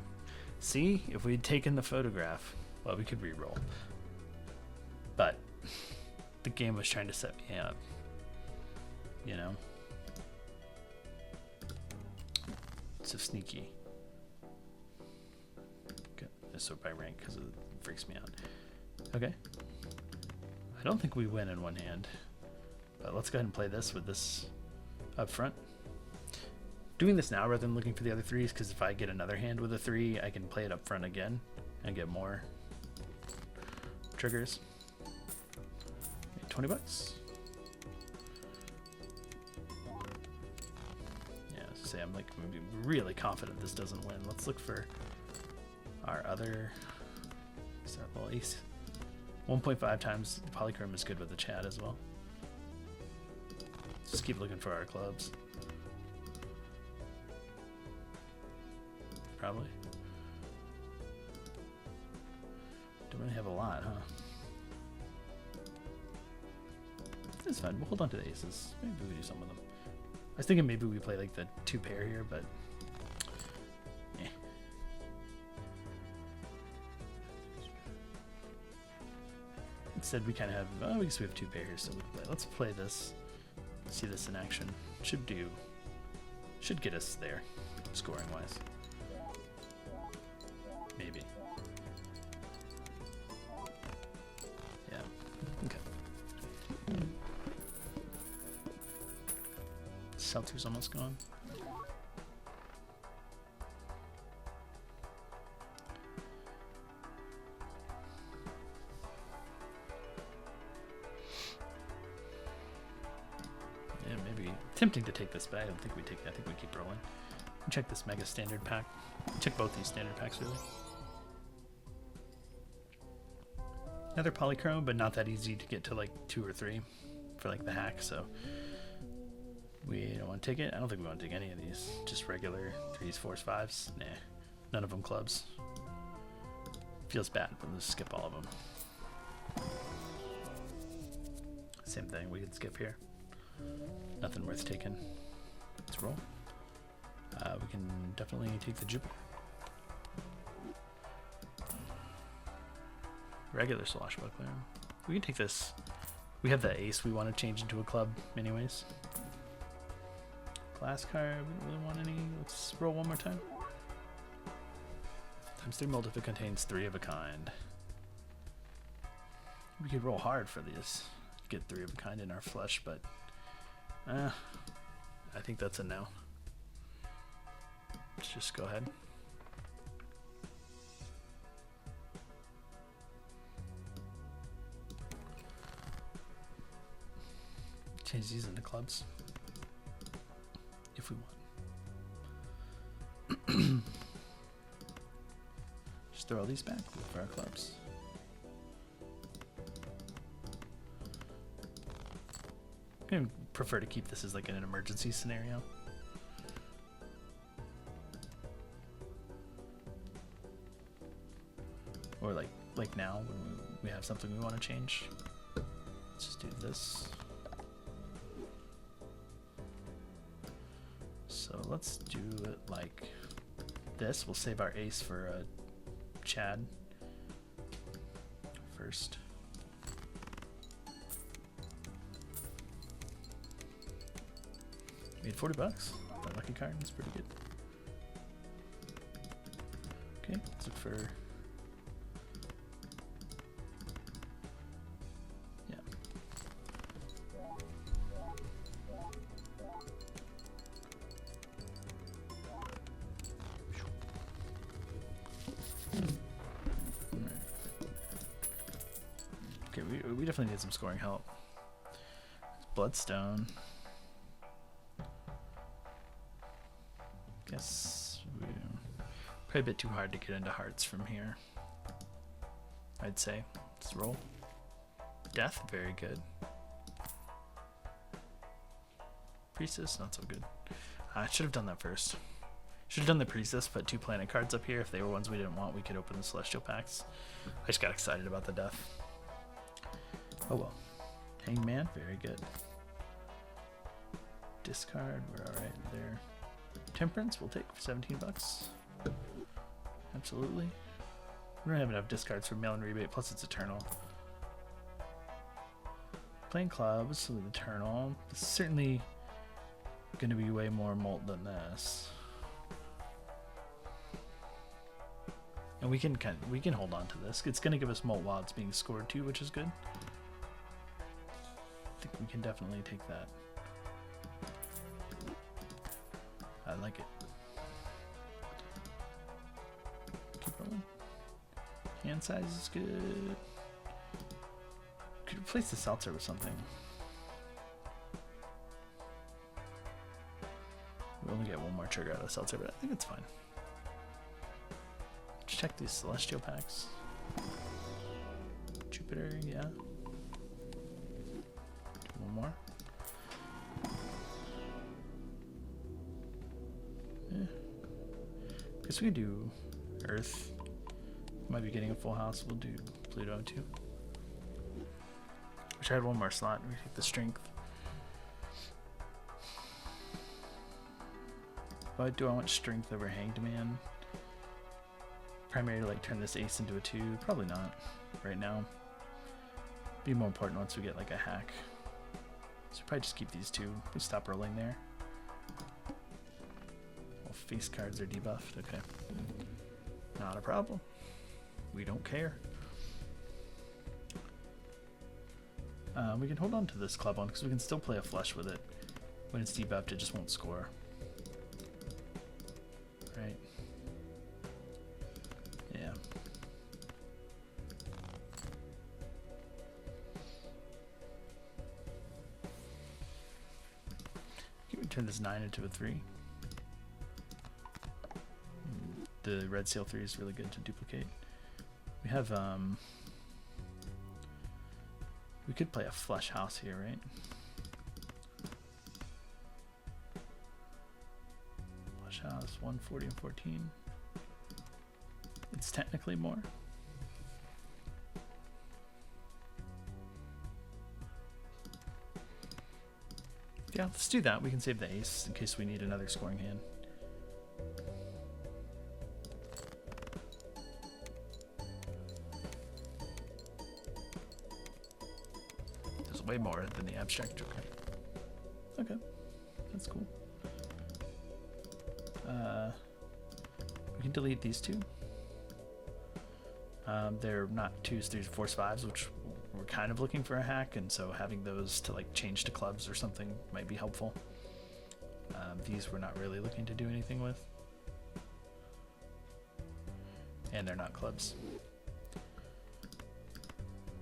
See, if we'd taken the photograph, well, we could re-roll. But the game was trying to set me up. You know? So sneaky. Okay. I sort by rank because it freaks me out. Okay. I don't think we win in 1 hand. But let's go ahead and play this with this up front. doing this now rather than looking for the other threes, because if I get another hand with a 3, I can play it up front again and get more triggers. 20 bucks. Yeah, so say I'm like really confident this doesn't win. Let's look for our other well, ace. 1.5 times the polychrome is good with the chat as well. Just keep looking for our clubs. Probably. Don't really have a lot, huh? It's fine. We'll hold on to the aces. Maybe we do some of them. I was thinking maybe we play like the 2 pair here, but eh. Instead, we kind of have. Oh, I guess we have 2 pair here, so we play. Let's play this. See this in action. Should get us there, scoring wise. Maybe. Yeah. Okay. Seltzer's almost gone. Yeah, maybe. Tempting to take this, but I don't think we take it. I think we keep rolling. Check this mega standard pack. Check both these standard packs, really. Another polychrome, but not that easy to get to like 2 or 3 for like the hack, so we don't want to take it. I don't think we want to take any of these. Just regular 3s, 4s, 5s. Nah, none of them clubs. Feels bad, but let's skip all of them. Same thing, we can skip here. Nothing worth taking. Let's roll. We can definitely take the Jupiter. Regular swashbuckler. We can take this. We have the ace we want to change into a club anyways. Glass card, we don't really want any. Let's roll one more time. Times 3 multi if it contains 3 of a kind. We could roll hard for these. Get 3 of a kind in our flush, but I think that's a no. Let's just go ahead. Change these into clubs if we want. Just throw all these back for our clubs. I prefer to keep this as like an emergency scenario. Or like now when we have something we want to change. Let's just do this. So let's do it like this. We'll save our ace for Chad first. Made 40 bucks. That lucky card is pretty good. Okay, let's look for. Yeah. Okay, we definitely need some scoring help. Bloodstone. Guess probably a bit too hard to get into hearts from here. I'd say. Let's roll. Death, very good. Priestess, not so good. I should have done that first. Should have done the Priestess, put 2 planet cards up here. If they were ones we didn't want, we could open the Celestial packs. I just got excited about the death. Oh well. Hangman, very good. Discard, we're alright there. Temperance we'll take for 17 bucks. Absolutely. We don't have enough discards for mail and rebate, plus it's eternal. Playing clubs with eternal. It's certainly going to be way more molt than this. And we can hold on to this. It's going to give us molt while it's being scored too, which is good. I think we can definitely take that. like it. Keep rolling. Hand size is good. Could replace the seltzer with something. We only get one more trigger out of seltzer, but I think it's fine. Let's check these celestial packs. Jupiter, yeah. Do one more. Yeah. Guess we can do Earth. Might be getting a full house. We'll do Pluto too. Wish I had one more slot. We take the strength. But do I want strength over Hanged Man? Primary to like turn this ace into a 2? Probably not right now. Be more important once we get like a hack. So probably just keep these 2. We stop rolling there. Well, face cards are debuffed. Okay. Not a problem. We don't care. We can hold on to this club one because we can still play a flush with it. When it's debuffed, it just won't score. Right. Yeah. Can we turn this 9 into a 3? The red seal 3 is really good to duplicate. We have we could play a flush house here, right? Flush house 140 and 14. It's technically more. Yeah, let's do that. We can save the ace in case we need another scoring hand. There's way more than the abstract joker. Okay, that's cool. We can delete these 2. They're not 2s, 3s, 4s, 5s, which we're kind of looking for a hack, and so having those to like change to clubs or something might be helpful. These we're not really looking to do anything with. And they're not clubs.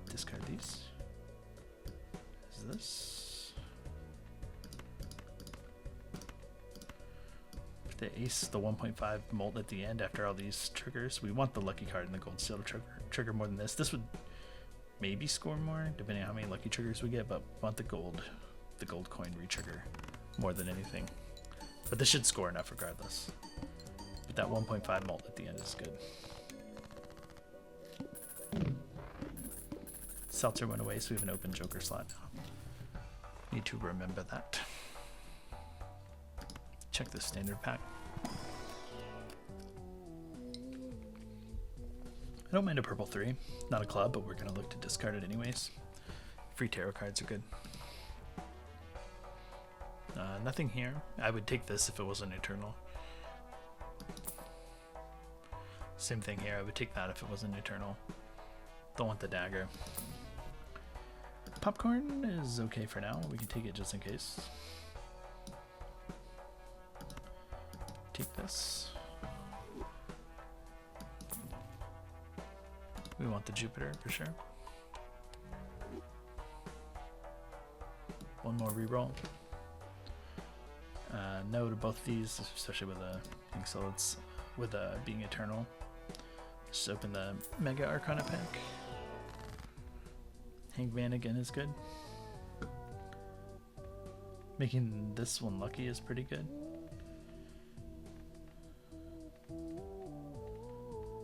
Discard these. Is this? The ace, the 1.5 molt at the end after all these triggers. We want the lucky card and the gold seal to trigger more than this. This would maybe score more depending on how many lucky triggers we get, but we want the gold coin re-trigger more than anything. But this should score enough regardless. But that 1.5 molt at the end is good. Seltzer went away, so we have an open joker slot now. Need to remember that. Check the standard pack. I don't mind a purple 3. Not a club, but we're going to look to discard it anyways. Free tarot cards are good. Nothing here. I would take this if it wasn't eternal. Same thing here. I would take that if it wasn't eternal. Don't want the dagger. Popcorn is okay for now. We can take it just in case. Take this. We want the Jupiter for sure. One more reroll. No to both these, especially with a so with being eternal. Just open the Mega Arcana pack. Hanged Man again is good. Making this one lucky is pretty good.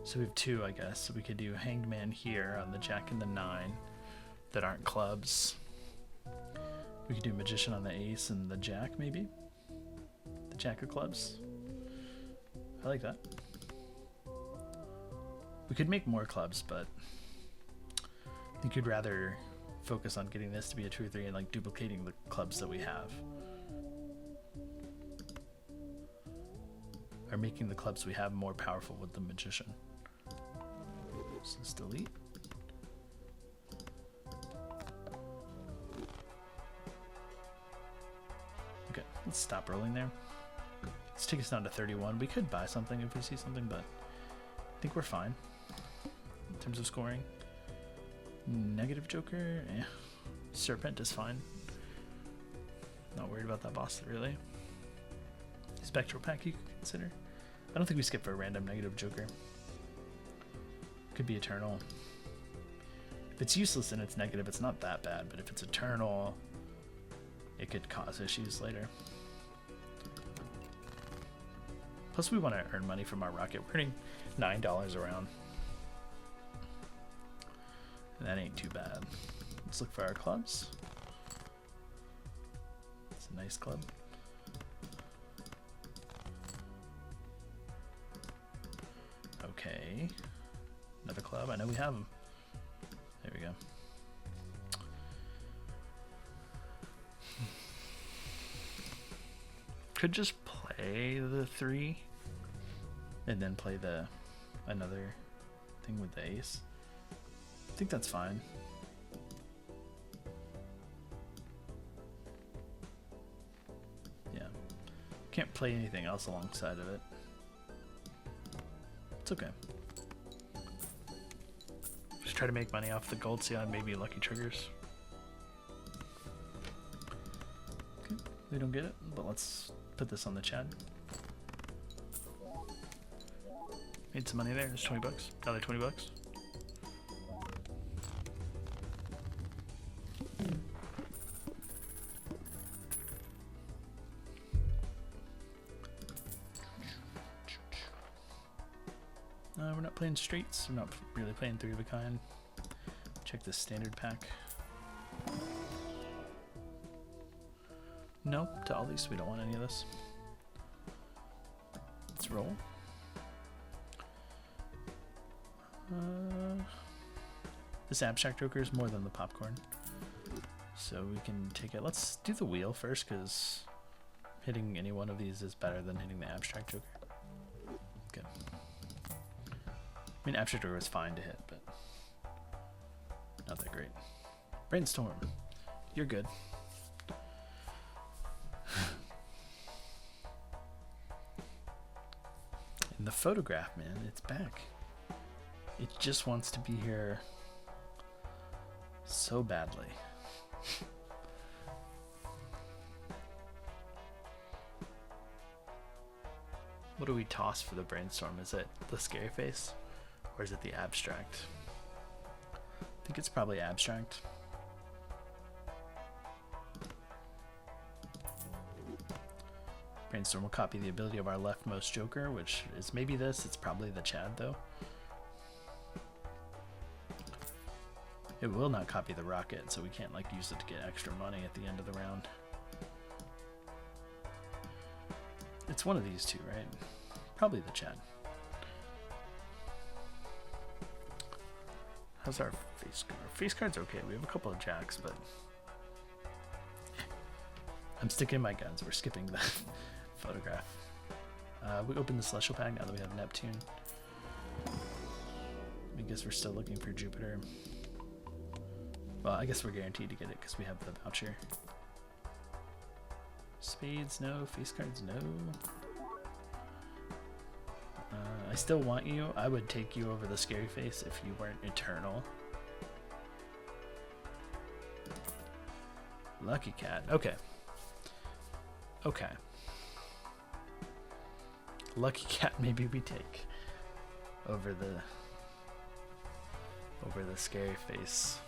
So we have 2, I guess. So we could do Hanged Man here on the Jack and the 9 that aren't clubs. We could do Magician on the Ace and the Jack, maybe. The Jack of clubs. I like that. We could make more clubs, but I think you'd rather focus on getting this to be a 2 or 3 and like duplicating the clubs that we have. Or making the clubs we have more powerful with the Magician. So let's delete. Okay, let's stop rolling there. Let's take us down to 31. We could buy something if we see something, but I think we're fine in terms of scoring. Negative Joker, Serpent is fine. Not worried about that boss, really. Spectral Pack you could consider. I don't think we skip for a random negative Joker. Could be Eternal. If it's useless and it's negative, it's not that bad, but if it's Eternal, it could cause issues later. Plus we want to earn money from our rocket. We're earning $9 a round. And that ain't too bad. Let's look for our clubs. It's a nice club. Okay. Another club. I know we have them. There we go. Could just play the 3 and then play the another thing with the ace. I think that's fine. Yeah. Can't play anything else alongside of it. It's okay. Just try to make money off the gold seal and maybe lucky triggers. Okay, we don't get it, but let's put this on the Chad. Made some money there. There's 20 bucks. Another 20 bucks. We're not playing straights. We're not really playing 3 of a kind. Check the standard pack. No, to all these. We don't want any of this. Let's roll. This abstract joker is more than the popcorn, so we can take it. Let's do the wheel first, because hitting any one of these is better than hitting the abstract joker. Okay. I mean, abstract joker is fine to hit, but not that great. Brainstorm, you're good. And the photograph, man, it's back. It just wants to be here so badly. What do we toss for the brainstorm? Is it the scary face or is it the abstract? I think it's probably abstract. Brainstorm will copy the ability of our leftmost joker, which is maybe this. It's probably the Chad though. It will not copy the rocket, so we can't like use it to get extra money at the end of the round. It's one of these two, right? Probably the Chad. How's our face card? Face card's okay. We have a couple of jacks, but I'm sticking to my guns. We're skipping the photograph. We open the Celestial Pack now that we have Neptune. I guess we're still looking for Jupiter. Well, I guess we're guaranteed to get it because we have the voucher. Spades, no. Face cards, no. I still want you. I would take you over the scary face if you weren't eternal. Lucky cat. Okay. Okay. Lucky cat maybe we take over the scary face.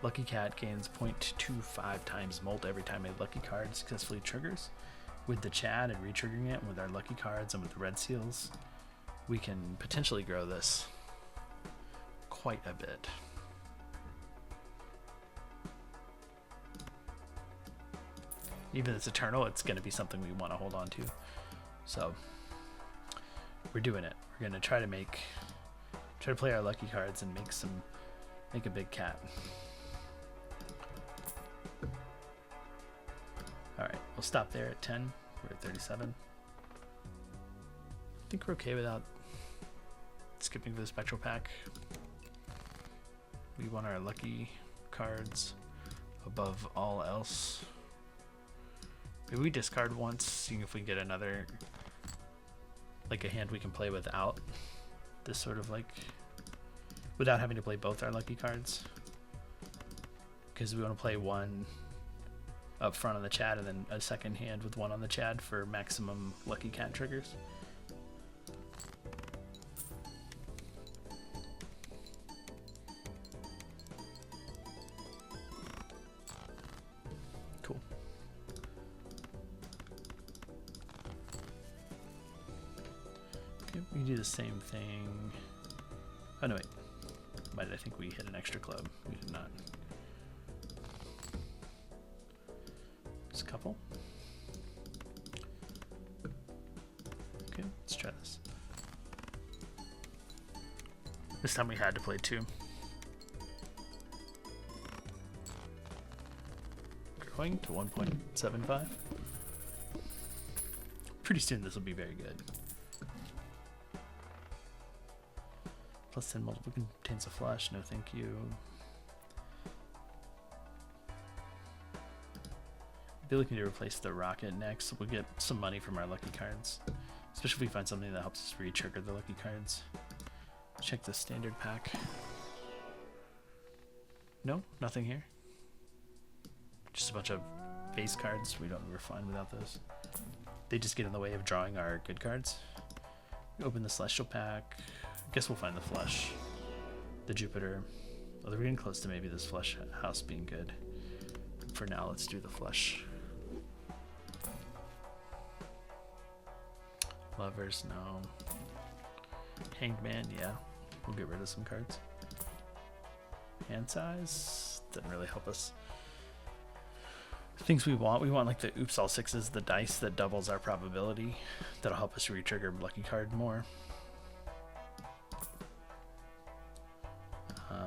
Lucky cat gains 0.25 times molt every time a lucky card successfully triggers. With the Chad and re-triggering it with our lucky cards and with the red seals, we can potentially grow this quite a bit. Even if it's eternal, it's going to be something we want to hold on to. So we're doing it. We're going to try to play our lucky cards and make a big cat. All right, we'll stop there at 10. We're at 37. I think we're okay without skipping the Spectral Pack. We want our lucky cards above all else. Maybe we discard once, seeing if we can get another like a hand we can play without this sort of like, without having to play both our lucky cards. Because we want to play one up front on the Chad and then a second hand with one on the Chad for maximum lucky cat triggers. Cool. Okay, we can do the same thing. Oh no, wait. Why did I think we hit an extra club? We did not. Just a couple. Okay, let's try this. This time we had to play 2. Growing to 1.75. Pretty soon this will be very good. Plus 10 multiple contains a flush. No, thank you. Be looking to replace the rocket next. So we'll get some money from our lucky cards, especially if we find something that helps us re-trigger the lucky cards. Check the standard pack. No, nothing here. Just a bunch of base cards. We're fine without those. They just get in the way of drawing our good cards. Open the celestial pack. Guess we'll find the flush, the Jupiter. Although we're getting close to maybe this flush house being good. For now, let's do the flush. Lovers, no. Hanged Man, yeah. We'll get rid of some cards. Hand size doesn't really help us. Things we want like the oops all sixes, the dice that doubles our probability. That'll help us re-trigger lucky card more.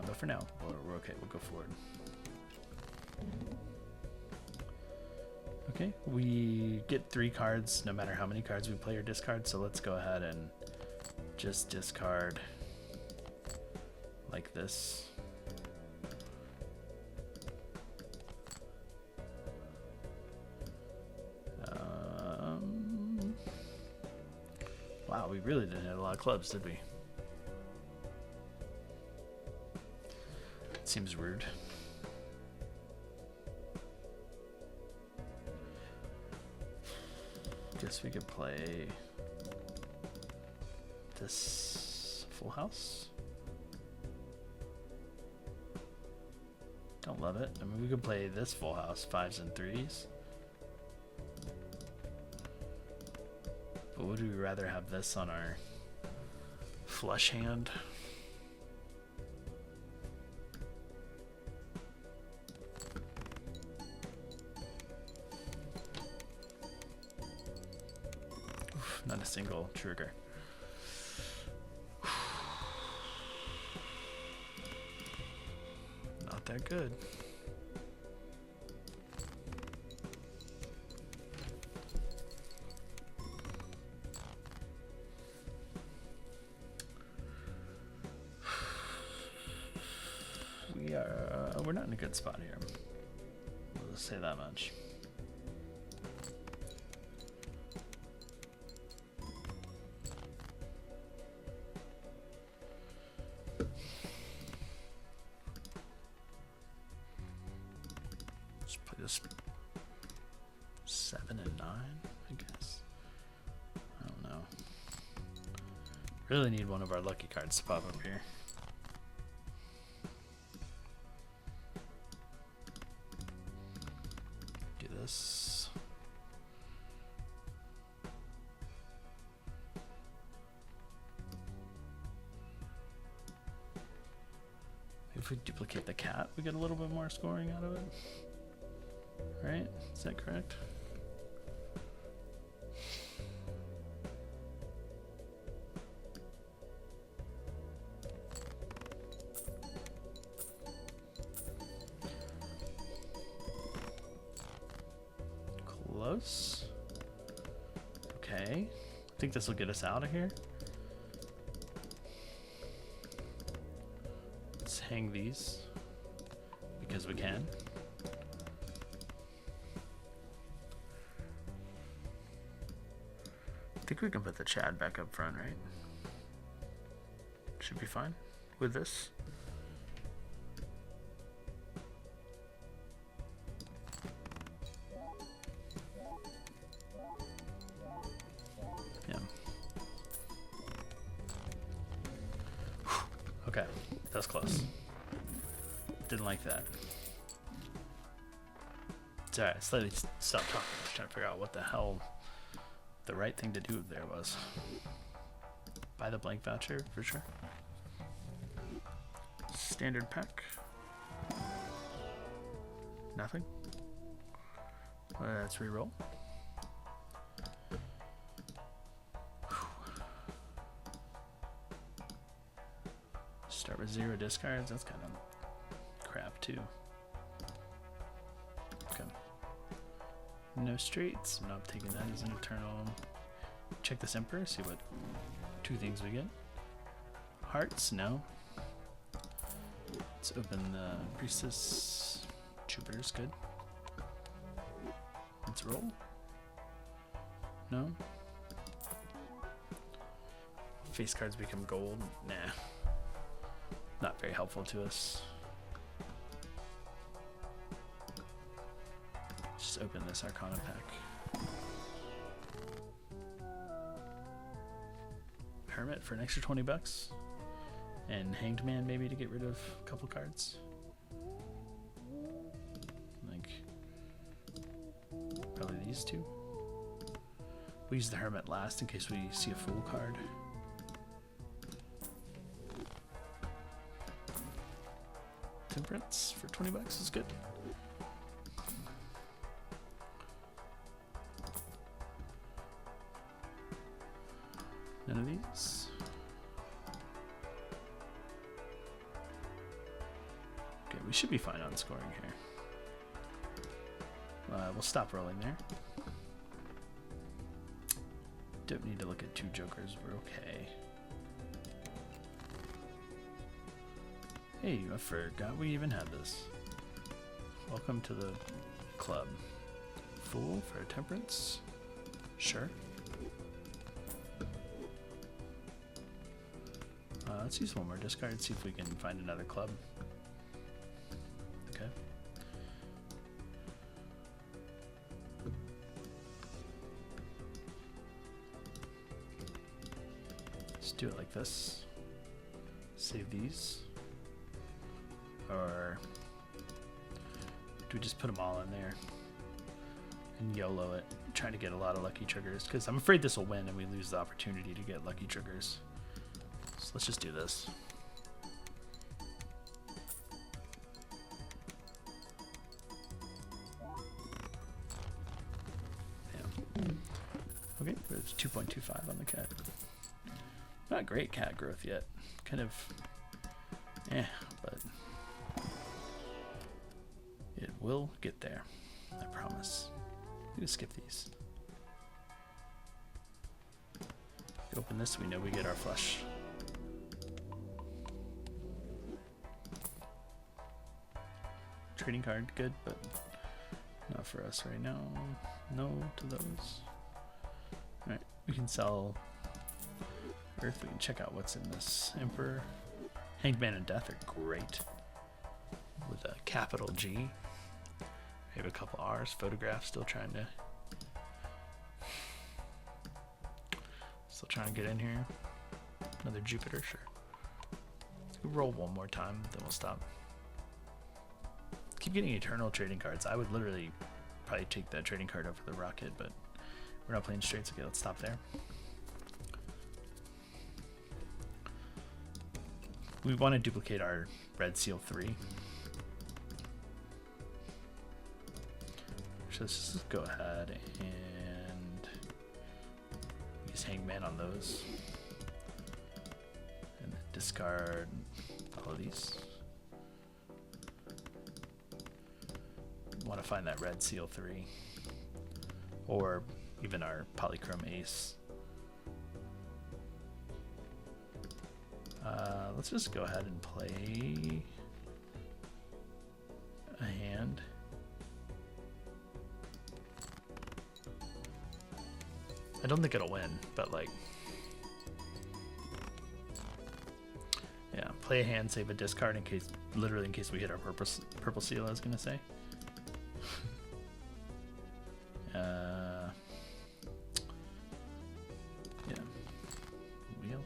But for now, we're okay. We'll go forward. Okay, we get 3 cards no matter how many cards we play or discard, so let's go ahead and just discard like this. Wow, we really didn't hit a lot of clubs, did we? Seems rude. Guess we could play this full house. Don't love it. I mean, we could play this full house, 5s and 3s. But would we rather have this on our flush hand? Oof, not a single trigger. Not that good. We're not in a good spot here. We'll just say that much. Just play this 7 and 9, I guess. I don't know. Really need one of our lucky cards to pop up here. This. If we duplicate the cat, we get a little bit more scoring out of it. Right? Is that correct? Close. Okay. I think this will get us out of here. Let's hang these because we can. think we can put the Chad back up front, right? Should be fine with this. Yeah. Okay, that was close. Didn't like that. Sorry, I slightly stopped talking. I was trying to figure out what the hell the right thing to do there was. Buy the blank voucher for sure. Standard pack. Nothing. Let's re-roll. Start with 0 discards. That's kind of crap too. Okay. No straights. I'm not taking that as an eternal. Check this Emperor. See what 2 things we get. Hearts. No. Let's open the Priestess. Jupiter's good. Let's roll. No. Face cards become gold. Nah. Not very helpful to us. Just open this Arcana pack. Hermit for an extra 20 bucks. And Hanged Man maybe to get rid of a couple cards. Like, probably these 2. We'll use the Hermit last in case we see a Fool card. Temperance for 20 bucks is good. None of these. Okay, we should be fine on scoring here. We'll stop rolling there. Don't need to look at 2 jokers. We're okay. Hey, I forgot we even had this. Welcome to the club. Fool for temperance? Sure. Let's use one more discard, see if we can find another club. Okay. Let's do it like this. Save these. Or do we just put them all in there and YOLO it, trying to get a lot of lucky triggers? Because I'm afraid this will win and we lose the opportunity to get lucky triggers. So let's just do this. Yeah. Okay, there's 2.25 on the cat. Not great cat growth yet. Kind of, but it will get there. I promise. I'm gonna skip these. Open this, we know we get our flush. Trading card, good, but not for us right now. No to those. Alright, we can sell Earth. We can check out what's in this. Emperor. Hanged Man and Death are great. With a capital G. We have a couple R's. Photograph, still trying to get in here. Another Jupiter, sure. We'll roll one more time, then we'll stop. Keep getting eternal trading cards. I would literally probably take that trading card over the rocket, but we're not playing straights. Okay, let's stop there. We want to duplicate our Red Seal 3. So let's just go ahead and use Hangman on those. And then discard all of these. Want to find that Red Seal 3. Or even our Polychrome Ace. Let's just go ahead and play a hand. I don't think it'll win, but like, yeah, play a hand, save a discard in case, literally in case we hit our purple seal, I was gonna say. Yeah, wheel.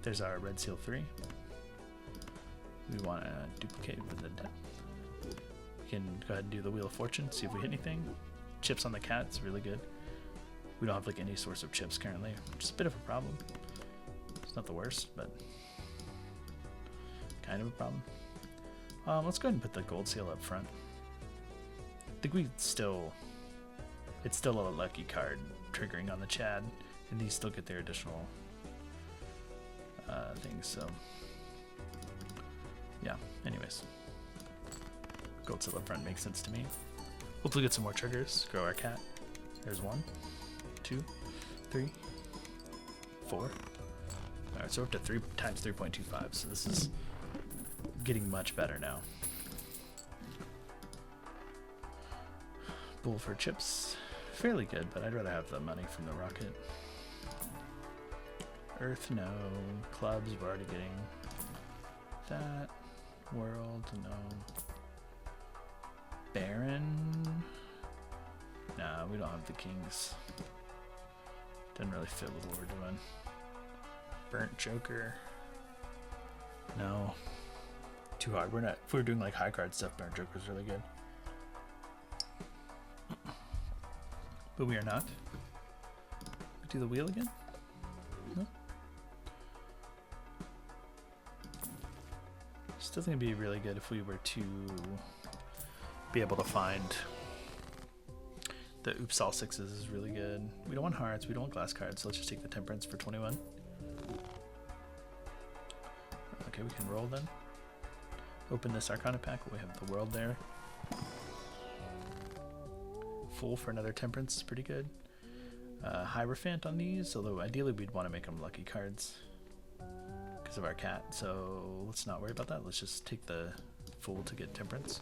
There's our red seal 3. We want to duplicate with the death. We can go ahead and do the Wheel of Fortune, see if we hit anything. Chips on the cat, it's really good. We don't have like any source of chips currently, which is a bit of a problem. It's not the worst, but kind of a problem. Let's go ahead and put the gold seal up front. I think it's still a lucky card triggering on the Chad, and these still get their additional things, so yeah, anyways. Gold seal up front makes sense to me. Hopefully get some more triggers, grow our cat. There's 1, 2, 3, 4. Alright, so we're up to 3 times 3.25, so this is getting much better now. Bull for chips, fairly good, but I'd rather have the money from the rocket. Earth, no. Clubs, we're already getting that. World, no. Baron? Nah, we don't have the kings. Doesn't really fit with what we're doing. Burnt Joker. No. Too hard. We're not. If we're doing like high card stuff, Burnt Joker's really good. But we are not. Do the wheel again? No. Still think it'd be really good if we were to be able to find the oops all 6s is really good. We don't want hearts, we don't want glass cards, so let's just take the temperance for 21. Okay, we can roll then. Open this Arcana pack, we have the world there. Full for another temperance is pretty good. Hierophant on these, although ideally we'd want to make them lucky cards because of our cat, so let's not worry about that. Let's just take the Fool to get temperance.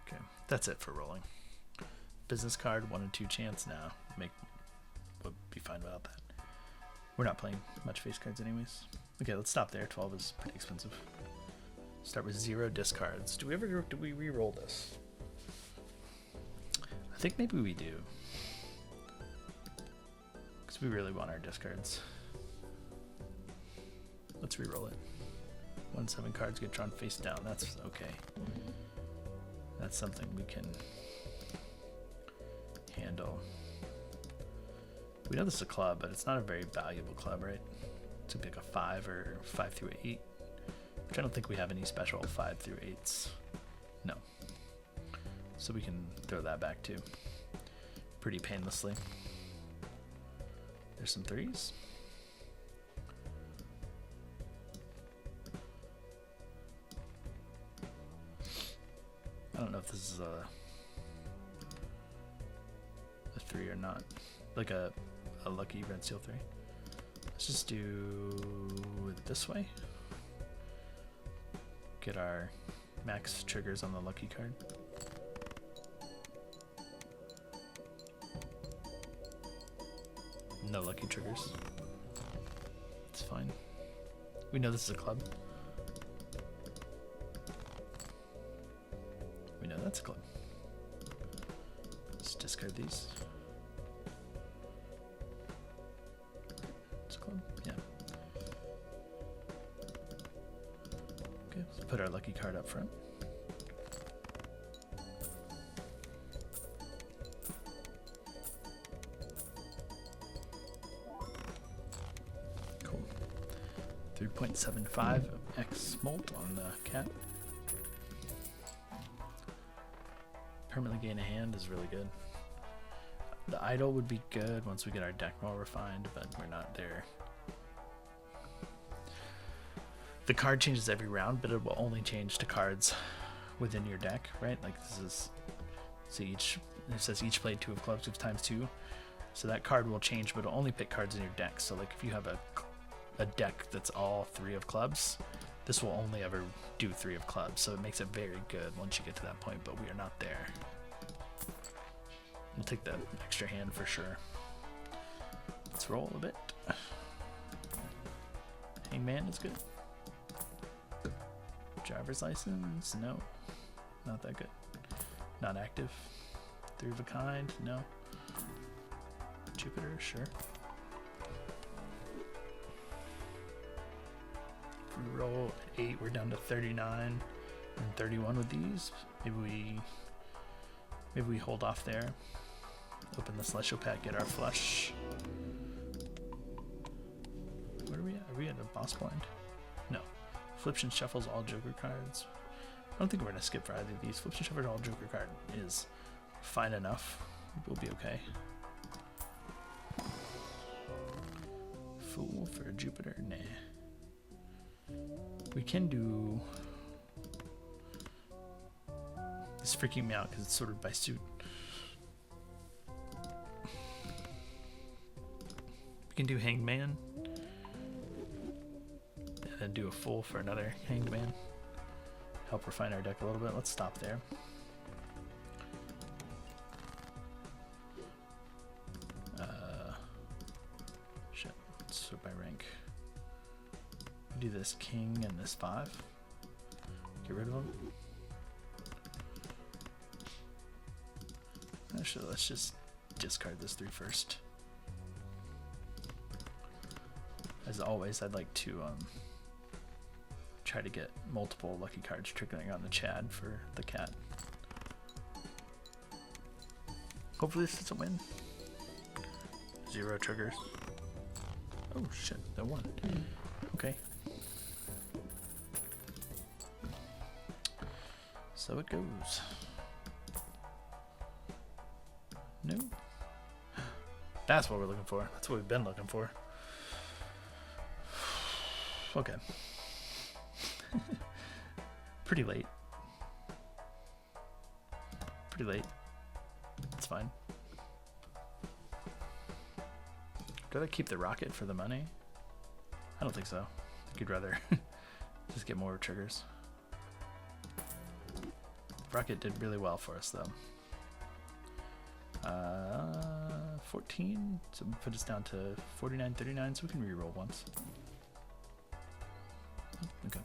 Okay, that's it for rolling. Business card, 1 in 2 chance now. We'll be fine without that. We're not playing much face cards anyways. Okay, let's stop there. 12 is pretty expensive. Start with 0 discards. Do we re-roll this? I think maybe we do. Because we really want our discards. Let's re-roll it. 1 7 cards get drawn face down. That's okay. That's something we can handle. We know this is a club, but it's not a very valuable club, right? It's gonna be like a 5 or 5 through 8. Which I don't think we have any special 5 through 8s. No. So we can throw that back too. Pretty painlessly. There's some 3s. I don't know if this is a 3 or not. Like a lucky red seal 3. Let's just do it this way. Get our max triggers on the lucky card. No lucky triggers. It's fine. We know this is a club. We know that's a club. Let's discard these. It's a club, yeah. Okay, let's put our lucky card up front. Cool. 3.75 X molt on the cat. Permanently gain a hand is really good. The idol would be good once we get our deck more refined, but we're not there. The card changes every round, but it will only change to cards within your deck, right? Like this is, so it says each played 2 of clubs with times 2. So that card will change, but it'll only pick cards in your deck. So like if you have a deck that's all 3 of clubs, This will only ever do 3 of clubs, so it makes it very good once you get to that point, but we are not there. We'll take the extra hand for sure. Let's roll a bit. Hangman is good. Driver's license, no. Not that good. Not active. 3 of a kind, no. Jupiter, sure. If we roll 8, we're down to 39 and 31 with these. Maybe we hold off there. Open the Celestial Pack, get our flush. Where are we at? Are we at a boss blind? No. Flips and shuffles all Joker cards. I don't think we're gonna skip for either of these. Flips and shuffles all Joker card is fine enough. We'll be okay. Fool for a Jupiter? Nah. We can do... It's freaking me out because it's sorted by suit. We can do Hanged Man. And then do a Fool for another Hanged Man. Help refine our deck a little bit. Let's stop there. Shit. Let's sort by rank. Do this king and this 5. Get rid of them. Actually, let's just discard this 3 first. As always, I'd like to try to get multiple lucky cards trickling on the Chad for the cat. Hopefully this is a win. 0 triggers. Oh shit, that won. Okay. So it goes. No. That's what we're looking for. That's what we've been looking for. Okay. Pretty late. Pretty late. It's fine. Do I keep the rocket for the money? I don't think so. I think you'd rather just get more triggers. Rocket did really well for us though. 14, so we put us down to 49, 39, so we can reroll once. Okay.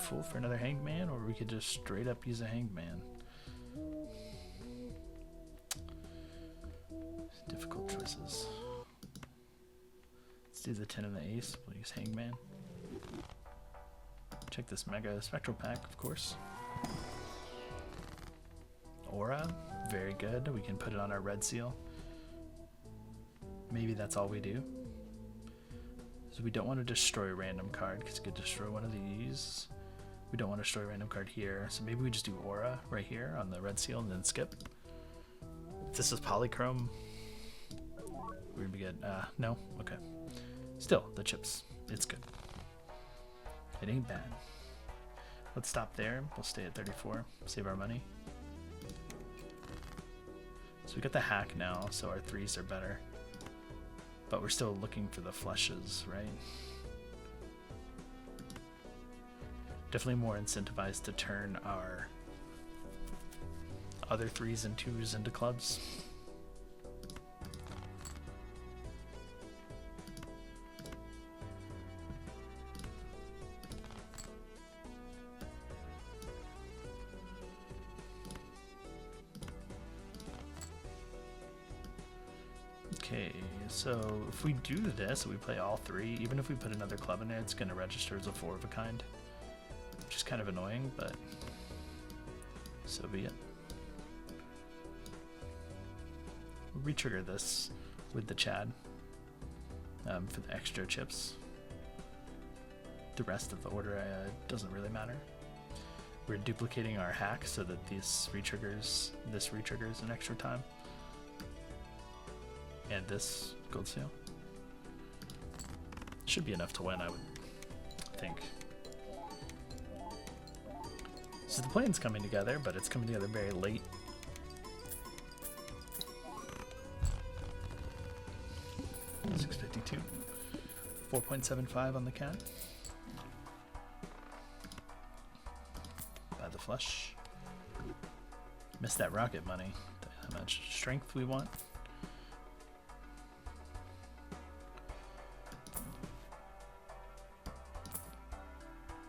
Fool for another Hanged Man, or we could just straight up use a Hanged Man. Difficult choices. Let's do the 10 and the ace. We'll use Hanged Man. Check this Mega Spectral Pack, of course. Aura, very good. We can put it on our red seal. Maybe that's all we do. So we don't want to destroy a random card because it could destroy one of these. We don't want to destroy a random card here. So maybe we just do Aura right here on the red seal and then skip. If this is Polychrome, we're gonna be good. No? Okay. Still, the chips. It's good. It ain't bad. Let's stop there. We'll stay at 34. Save our money. So we got the hack now, so our 3s are better. But we're still looking for the flushes, right? Definitely more incentivized to turn our other 3s and 2s into clubs. Okay, so if we do this, we play all 3, even if we put another club in there, it's going to register as a 4 of a kind. Which is kind of annoying, but so be it. We'll re-trigger this with the Chad for the extra chips. The rest of the order doesn't really matter. We're duplicating our hack so that this re-triggers an extra time. And this gold seal. Should be enough to win, I would think. So the plan's coming together, but it's coming together very late. $6.52. 4.75 on the cat. Buy the flush. Missed that rocket money. How much strength we want.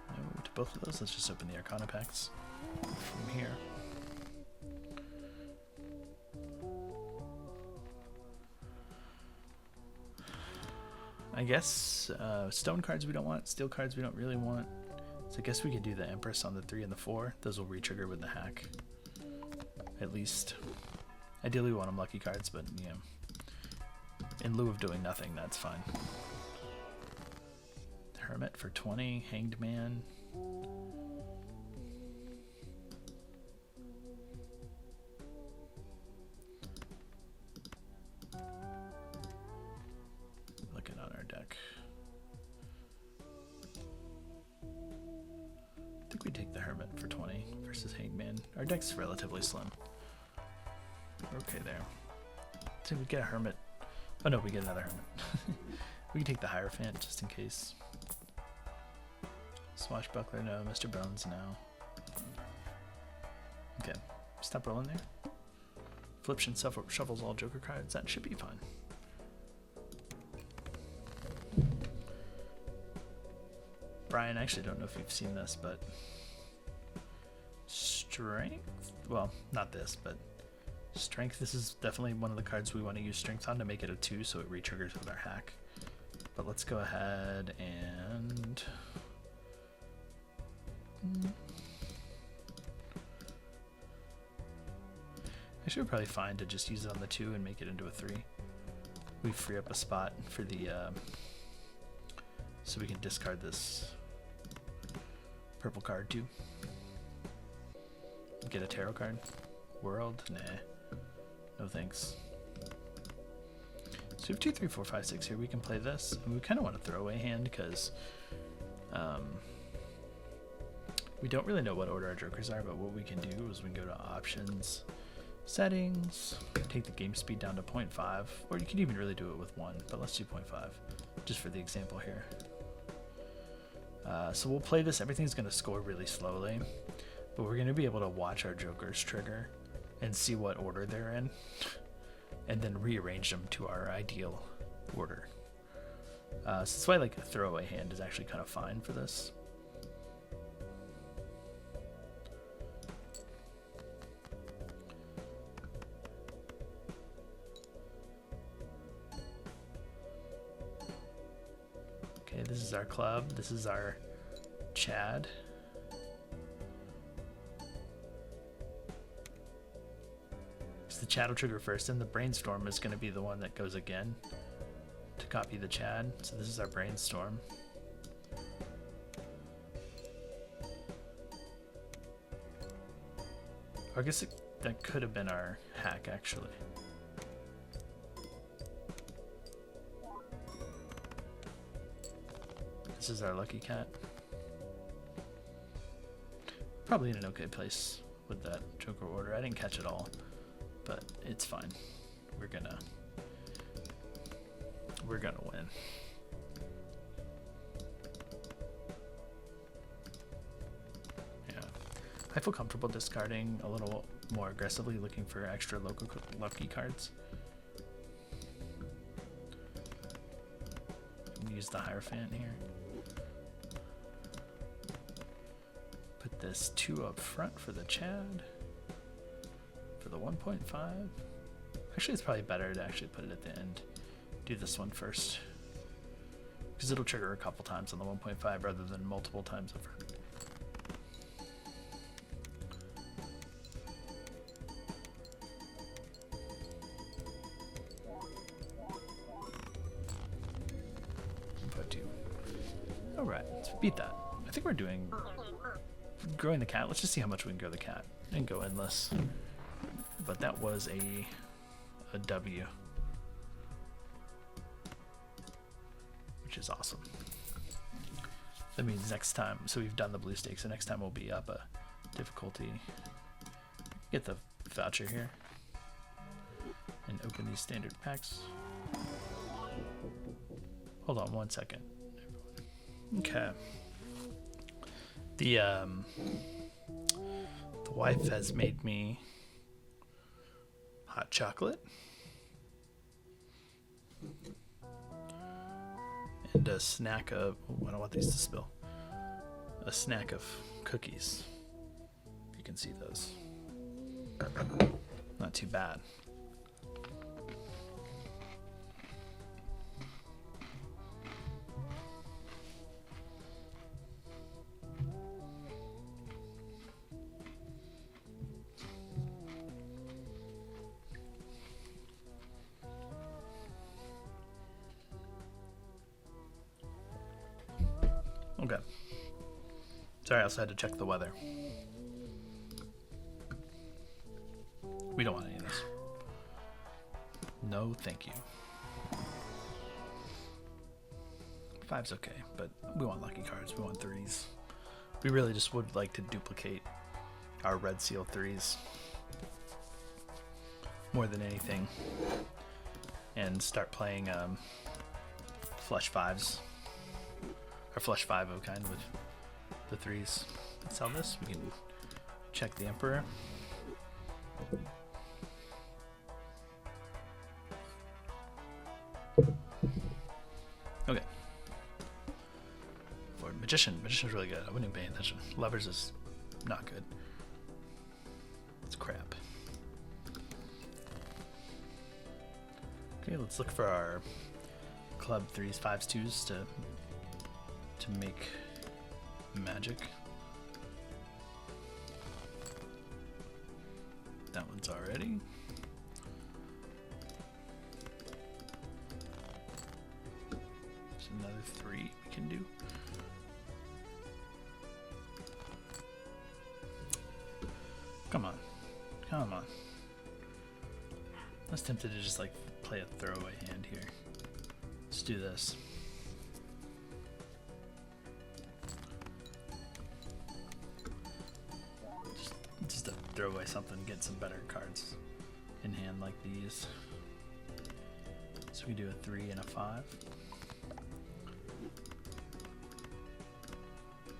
No, to both of those, let's just open the Arcana packs from here. I guess stone cards we don't want, steel cards we don't really want. So I guess we could do the Empress on the 3 and the 4. Those will re-trigger with the hack. At least. Ideally we want them lucky cards, but you know, in lieu of doing nothing, that's fine. Hermit for 20, Hanged Man. Looking on our deck. I think we take the Hermit for 20 versus Hanged Man. Our deck's relatively slim. We're okay there. So we get a Hermit. Oh no, we get another Hermit. We can take the Hierophant just in case. Swashbuckler, no. Mr. Bones, no. Okay, stop rolling there. Flips and shuffles all Joker cards. That should be fine. Brian, I actually don't know if you've seen this, but Strength? Well, not this, but Strength. This is definitely one of the cards we want to use Strength on to make it a 2 so it re-triggers with our hack. But let's go ahead and... Actually, we're probably fine to just use it on the 2 and make it into a 3. We free up a spot for the... so we can discard this purple card too. Get a tarot card. World? Nah. No thanks. So we have 2, 3, 4, 5, 6 here. We can play this. And we kind of want a throwaway hand because we don't really know what order our jokers are, but what we can do is we can go to options, settings, take the game speed down to 0.5, or you can even really do it with 1, but let's do 0.5 just for the example here. So we'll play this. Everything's going to score really slowly, but we're going to be able to watch our jokers trigger and see what order they're in and then rearrange them to our ideal order. So that's why like a throwaway hand is actually kind of fine for this. Okay, this is our club. This is our Chad. So the Chad will trigger first, and the Brainstorm is going to be the one that goes again to copy the Chad. So this is our Brainstorm. I guess that could have been our hack, actually. This is our Lucky Cat. Probably in an okay place with that Joker order. I didn't catch it all, but it's fine. We're gonna win. Yeah, I feel comfortable discarding a little more aggressively, looking for extra local lucky cards. Use the Hierophant here. Put this 2 up front for the Chad. For the 1.5. Actually, it's probably better to actually put it at the end. Do this one first. Because it'll trigger a couple times on the 1.5 rather than multiple times over. Put 2. Alright, let's beat that. I think we're doing... growing the cat. Let's just see how much we can grow the cat and go endless. But that was a W, which is awesome. That means next time, so we've done the blue stakes, so next time we'll be up a difficulty. Get the voucher here and open these standard packs. hold on 1 second. Okay. The wife has made me hot chocolate and a snack of, oh, I don't want these to spill, a snack of cookies. You can see those. Not too bad. Okay. Sorry, I also had to check the weather. We don't want any of this. No, thank you. 5's okay, but we want lucky cards. We want 3s. We really just would like to duplicate our red seal 3s more than anything, and start playing flush 5s. Or flush 5 of kind with the 3s. Let's sell this. We can check the Emperor. Okay. For Magician. Magician's really good. I wouldn't even pay attention. Lovers is not good. It's crap. Okay, let's look for our club 3s, 5s, 2s to make magic. That one's already. There's another 3 we can do. Come on. Come on. I was tempted to just like play a throwaway hand here. Let's do this. Just to throw away something, get some better cards in hand like these. So we do a 3 and a 5.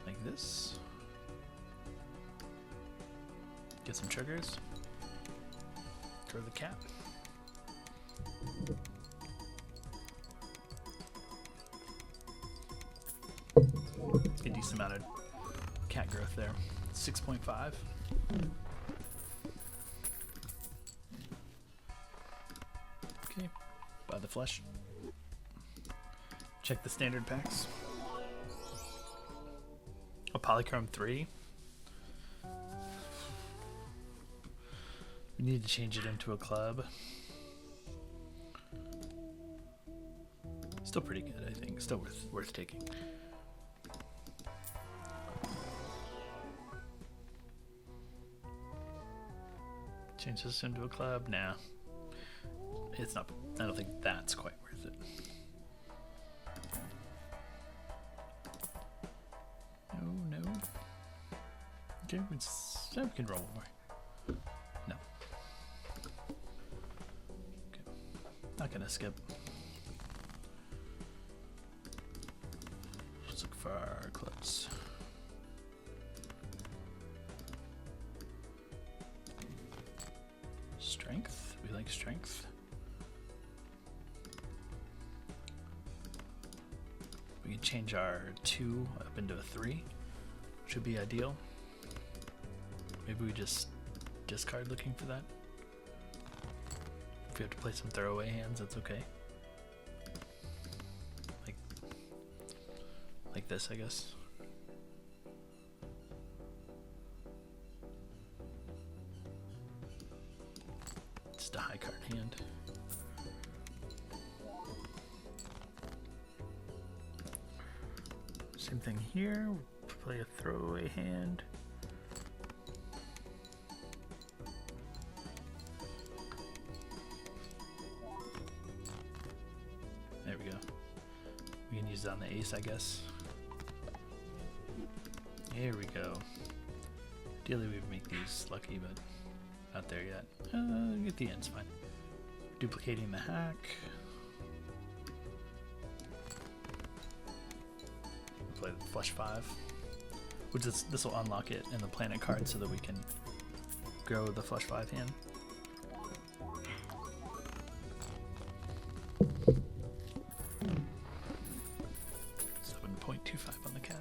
Like this. Get some triggers. Throw the cap. A decent amount of cat growth there. 6.5. Okay, buy the flesh. Check the standard packs. A polychrome 3. We need to change it into a club. Still pretty good, I think. Still worth taking. Change this into a club? Nah. It's not. I don't think that's quite worth it. No. Okay, we can roll one more. No. Okay. Not gonna skip. Let's look for our clubs. Strength. We like strength. We can change our 2 up into a 3, which would be ideal. Maybe we just discard looking for that. If we have to play some throwaway hands, that's okay. Like this, I guess. Just a high card hand. Same thing here. Play a throwaway hand. There we go. We can use it on the ace, I guess. Here we go. Ideally, we would make these lucky, but not there yet. Get the ends, fine. Duplicating the hack. play the flush 5, which is, this will unlock it in the planet card so that we can grow the flush 5 hand. .25 on the cat.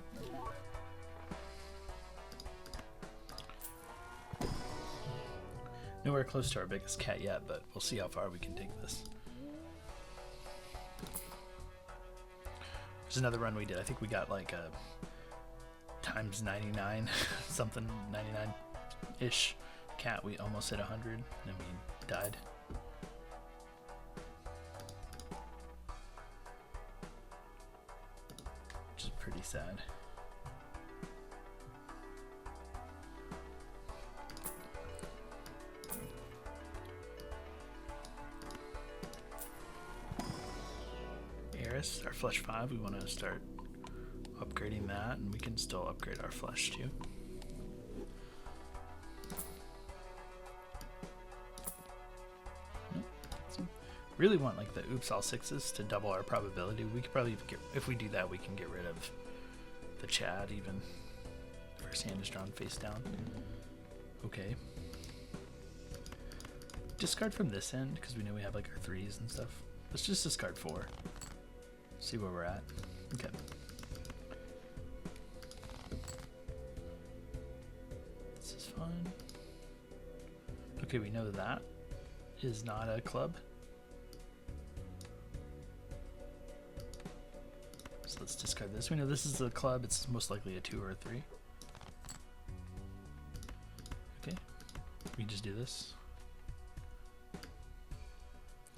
Nowhere close to our biggest cat yet, but we'll see how far we can take this. There's another run we did. I think we got like a times 99 something, 99-ish cat. We almost hit 100 and we died. Which is pretty sad. Eris, our flush 5, we want to start upgrading that, and we can still upgrade our flush too. Really want like the oops all 6s to double our probability. We could probably get, if we do that, we can get rid of the Chad even. First hand is drawn face down. Okay. Discard from this end because we know we have like our 3s and stuff. Let's just discard 4. See where we're at. Okay. This is fine. Okay, we know that is not a club. So let's discard this. We know this is a club. It's most likely a 2 or a 3. Okay. We just do this.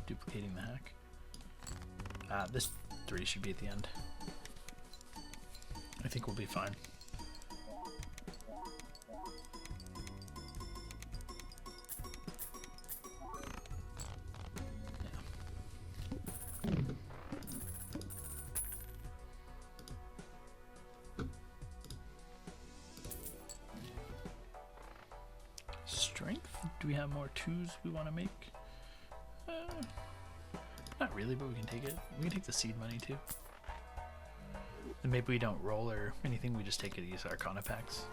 Duplicating the hack. This 3 should be at the end. I think we'll be fine. Strength? Do we have more 2s we want to make? Not really, but we can take it. We can take the seed money too. And maybe we don't roll or anything, we just take it to use Arcana packs.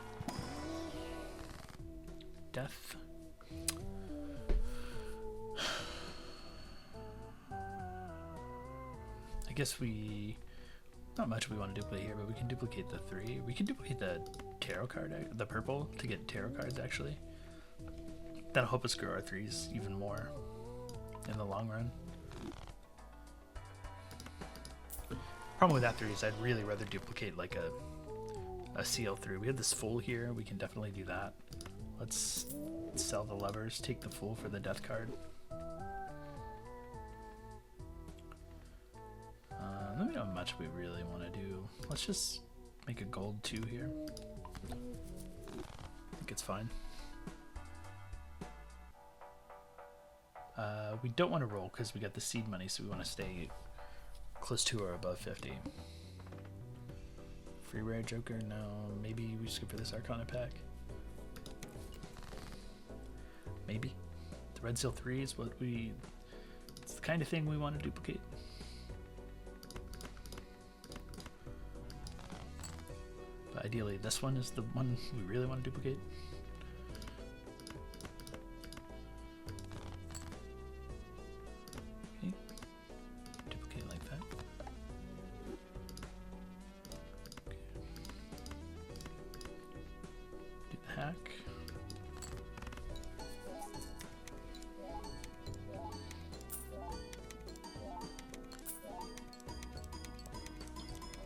Death. I guess we... Not much we want to duplicate here, but we can duplicate the 3. We can duplicate the tarot card, the purple, to get tarot cards actually. That'll help us grow our 3s even more in the long run. Problem with that 3 is I'd really rather duplicate like a seal through. We have this Fool here, we can definitely do that. Let's sell the levers, take the Fool for the death card. Let me know how much we really want to do. Let's just make a gold 2 here. I think it's fine. We don't want to roll because we got the seed money, so we want to stay close to or above 50. Free rare Joker? No. Maybe we just go for this Arcana pack. Maybe. The red seal 3 is what we... It's the kind of thing we want to duplicate. But ideally this one is the one we really want to duplicate.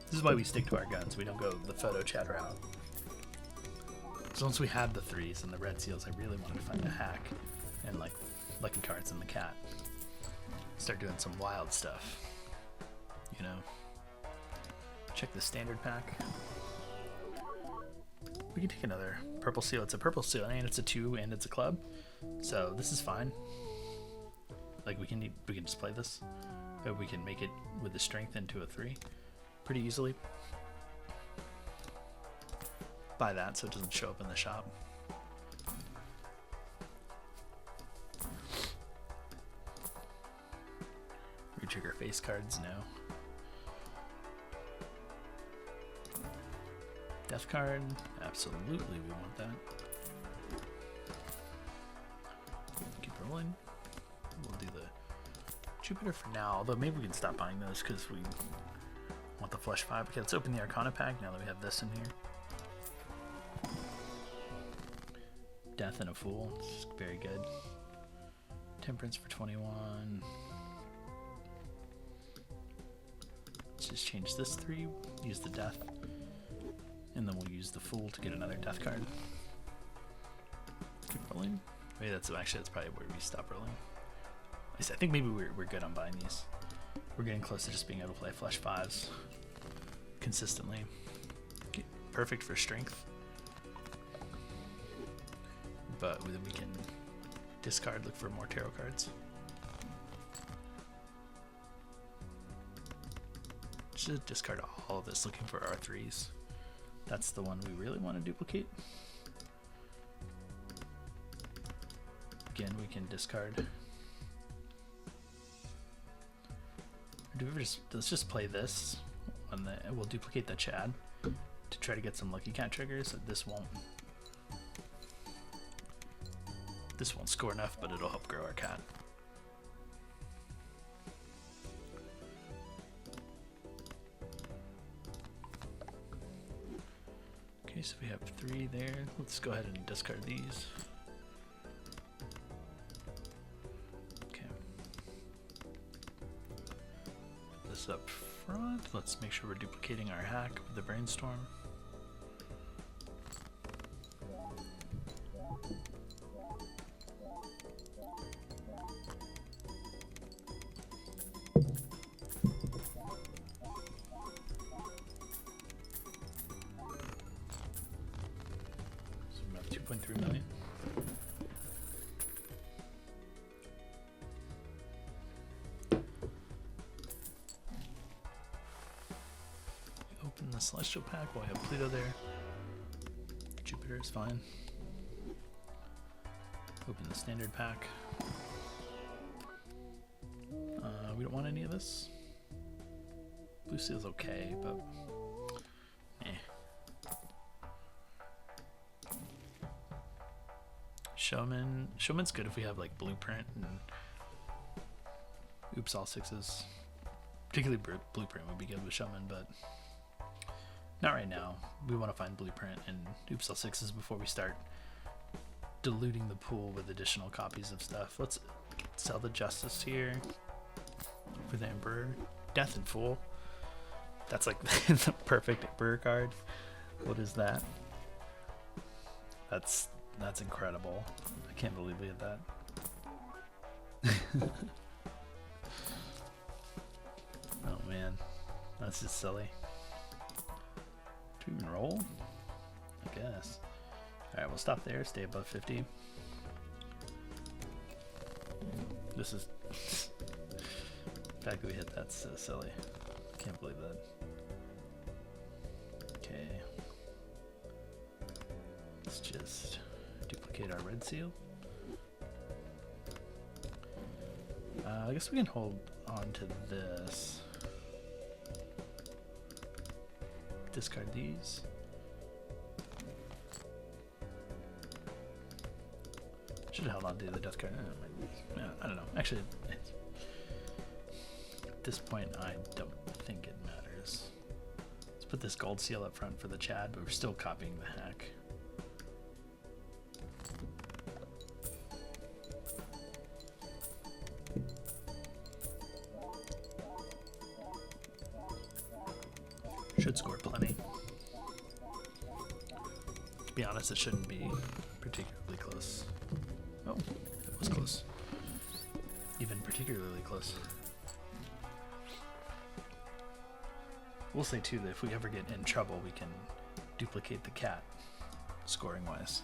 This is why we stick to our guns. We don't go the photo chat route. So once we have the 3s and the red seals, I really wanted to find a hack and like lucky cards and the cat. Start doing some wild stuff. You know. Check the standard pack. We can take another purple seal. It's a purple seal and it's a 2 and it's a club. So this is fine. Like we can just play this. Or we can make it with the strength into a 3. Pretty easily. Buy that so it doesn't show up in the shop. Retrigger face cards, no. Death card, absolutely we want that. Keep rolling. We'll do the Jupiter for now, although maybe we can stop buying those because we want the flush 5. Okay, let's open the Arcana pack now that we have this in here. Death and a Fool, it's very good. Temperance for 21. Let's just change this 3, use the Death, and then we'll use the Fool to get another Death card. Keep rolling. Maybe that's probably where we stop rolling. I think maybe we're good on buying these. We're getting close to just being able to play flush 5s consistently. Okay, perfect for strength. But then we can discard, look for more tarot cards. Just discard all of this, looking for R3s. That's the one we really want to duplicate. Again, we can discard. Let's just play this, and we'll duplicate the Chad to try to get some lucky cat triggers. This won't score enough, but it'll help grow our cat. Okay, so we have 3 there. Let's go ahead and discard these. Okay. Put this up front. Let's make sure we're duplicating our hack with the Brainstorm. So we have 2.3 million. Open the Celestial pack while we have Pluto there. Jupiter is fine. Open the Standard pack. We don't want any of this. Blue Seal's okay, but Showman's good if we have like Blueprint and Oops All 6s. Particularly Blueprint would be good with Showman, but not right now. We want to find Blueprint and Oops All 6s before we start diluting the pool with additional copies of stuff. Let's sell the Justice here for the Emperor. Death and Fool. That's like the perfect Emperor card. What is that? That's incredible. I can't believe we had that. Oh man, that's just silly. Do we even roll? I guess. Alright, we'll stop there, stay above 50. This is... the fact that we hit that's so silly. Can't believe that. Okay. Let's just duplicate our red seal. I guess we can hold on to this. Discard these. Should have held on to the death card. I don't know. Actually, at this point, I don't think it matters. Let's put this gold seal up front for the Chad, but we're still copying the hack. Should score plenty. To be honest, it shouldn't be particularly close. Oh, it was close. Even particularly close. We'll say too that if we ever get in trouble, we can duplicate the cat, scoring wise.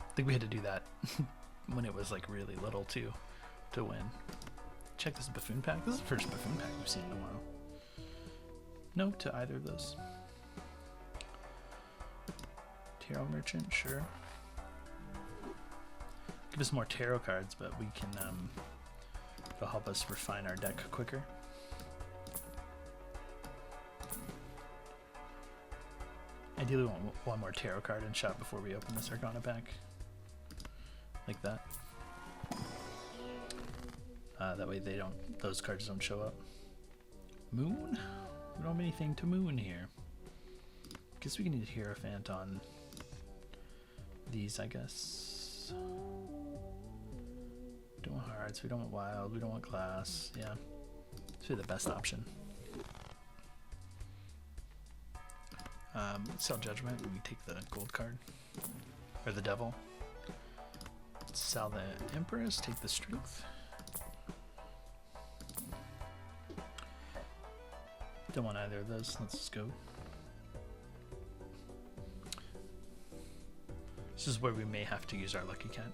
I think we had to do that when it was like really little too, to win. Check this buffoon pack. This is the first buffoon pack we've seen in a while. No to either of those. Tarot Merchant, sure. Give us more tarot cards, but we can, it'll help us refine our deck quicker. Ideally, want one more tarot card in shot before we open this Arcana pack. Like that. That way those cards don't show up. Moon? We don't have anything to moon here. Guess we can need Hierophant on these, I guess. Don't want hearts, we don't want wild, we don't want glass. Yeah, this would be the best option. Sell Judgment, we take the gold card. Or the Devil. Sell the Empress, take the Strength. Don't want either of those, let's just go. This is where we may have to use our Lucky Cat.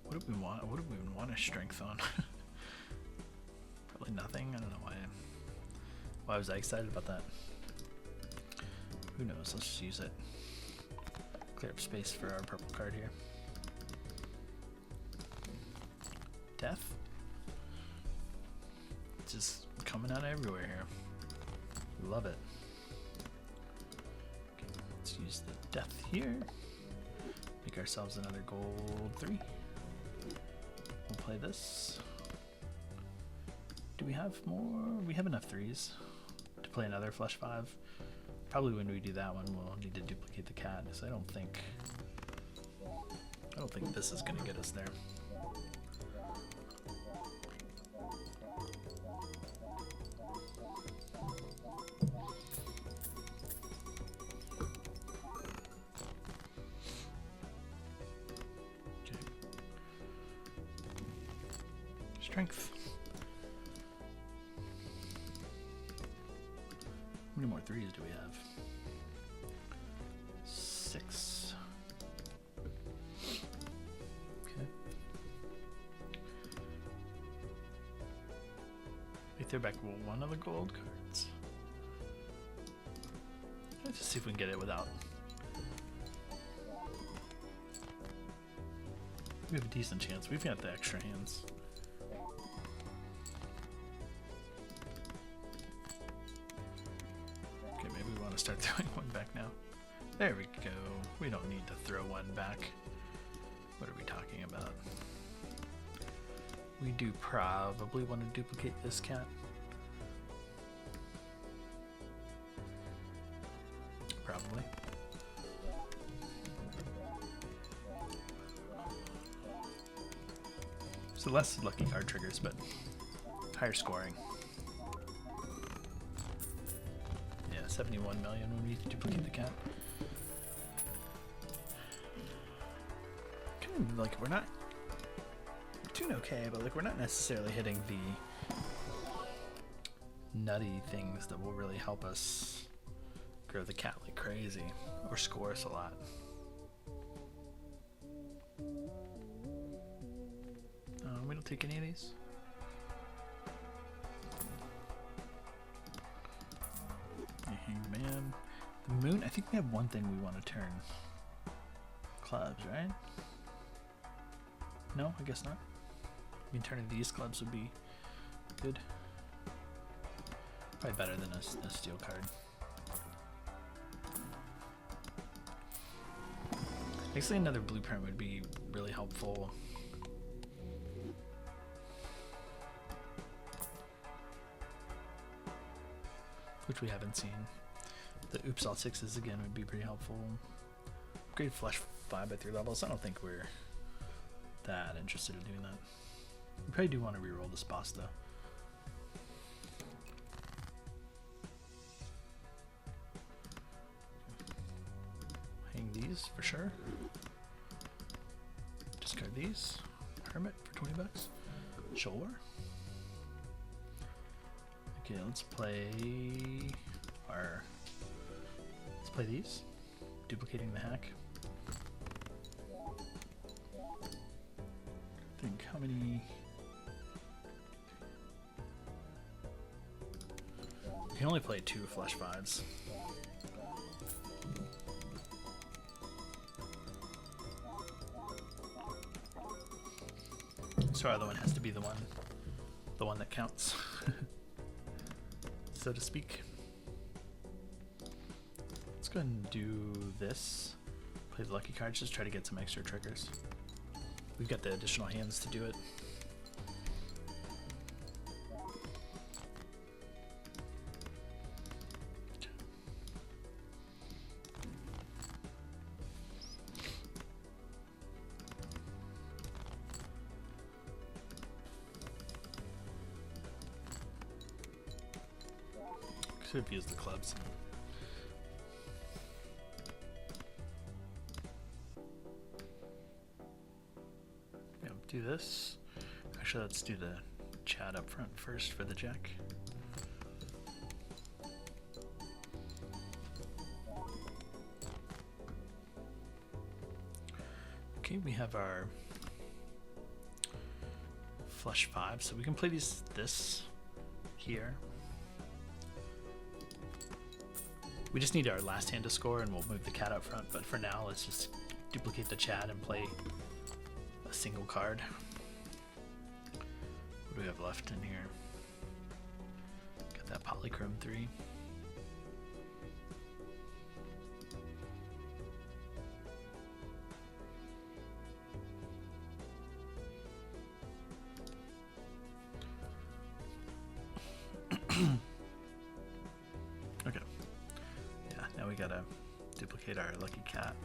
What do we want? What do we want a strength on? Probably nothing. I don't know why was I excited about that? Who knows? Let's just use it. Clear up space for our purple card here. Death. Just coming out everywhere here. Love it. Okay, let's use the death here. Make ourselves another gold 3. We'll play this. Do we have more? We have enough 3s to play another flush 5. Probably when we do that one, we'll need to duplicate the cat, because I don't think this is going to get us there. Okay. Strength. How many more 3s do we have? 6. Okay. We throw back one of the gold cards. Let's just see if we can get it without. We have a decent chance. We've got the extra hands. Start throwing one back now. There we go. We don't need to throw one back. What are we talking about? We do probably want to duplicate this cat. Probably. So less lucky card triggers, but higher scoring. 71 million when we duplicate the cat. Kind of like we're doing okay, but like we're not necessarily hitting the nutty things that will really help us grow the cat like crazy or score us a lot. We don't take any of these. Man, the moon. I think we have one thing we want to turn. Clubs, right? No, I guess not. I mean, turning these clubs would be good. Probably better than a steel card. Actually, another blueprint would be really helpful. Which we haven't seen. The oops all 6s again would be pretty helpful. Upgrade flush 5 at 3 levels. I don't think we're that interested in doing that. We probably do want to reroll this boss though. Hang these for sure. Discard these. Hermit for 20 bucks. Sure. Okay, let's play these. Duplicating the hack. Think how many. We can only play 2 flush 5s. So our other one has to be the one that counts, so to speak. Let's go ahead and do this. Play the lucky cards, just try to get some extra triggers. We've got the additional hands to do it. Could have used the clubs. Yeah, do this. Actually, let's do the chat up front first for the jack. Okay, we have our flush 5, so we can play this here. We just need our last hand to score and we'll move the cat up front, but for now let's just duplicate the chat and play a single card. What do we have left in here? Got that polychrome 3. Okay. Yeah, now we gotta duplicate our lucky cat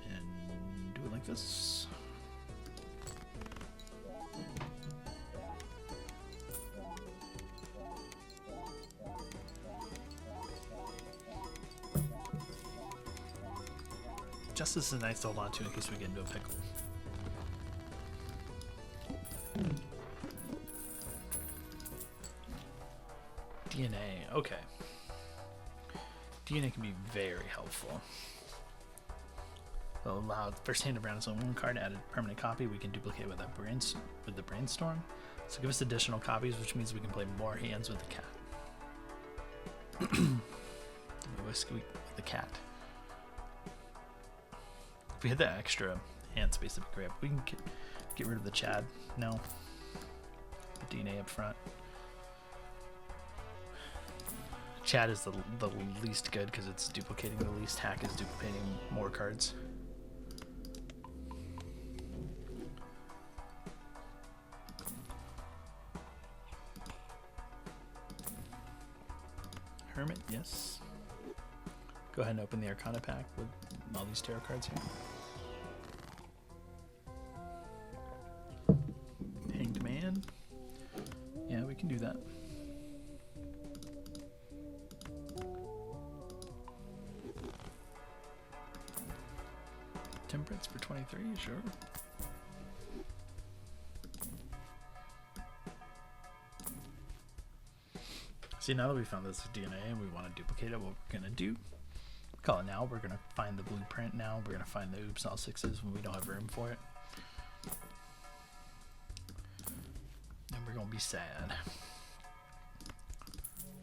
and do it like this. Justice is nice to hold on to in case we get into a pickle. DNA, okay. DNA can be very helpful. It'll allow first hand of round is only one card, added permanent copy we can duplicate with the brainstorm. So give us additional copies, which means we can play more hands with the cat. Whiskey with the cat. If we had that extra hand space, that'd be great. We can get rid of the Chad. No. The DNA up front. Chad is the least good because it's duplicating the least. Hack is duplicating more cards. Hermit, yes. Go ahead and open the Arcana pack with all these tarot cards here. Hanged Man. Yeah, we can do that. Temperance for 23, sure. See, now that we found this DNA and we want to duplicate it, what we're going to do, call it now, we're going to find the blueprint now, we're going to find the oops all sixes when we don't have room for it. And we're going to be sad.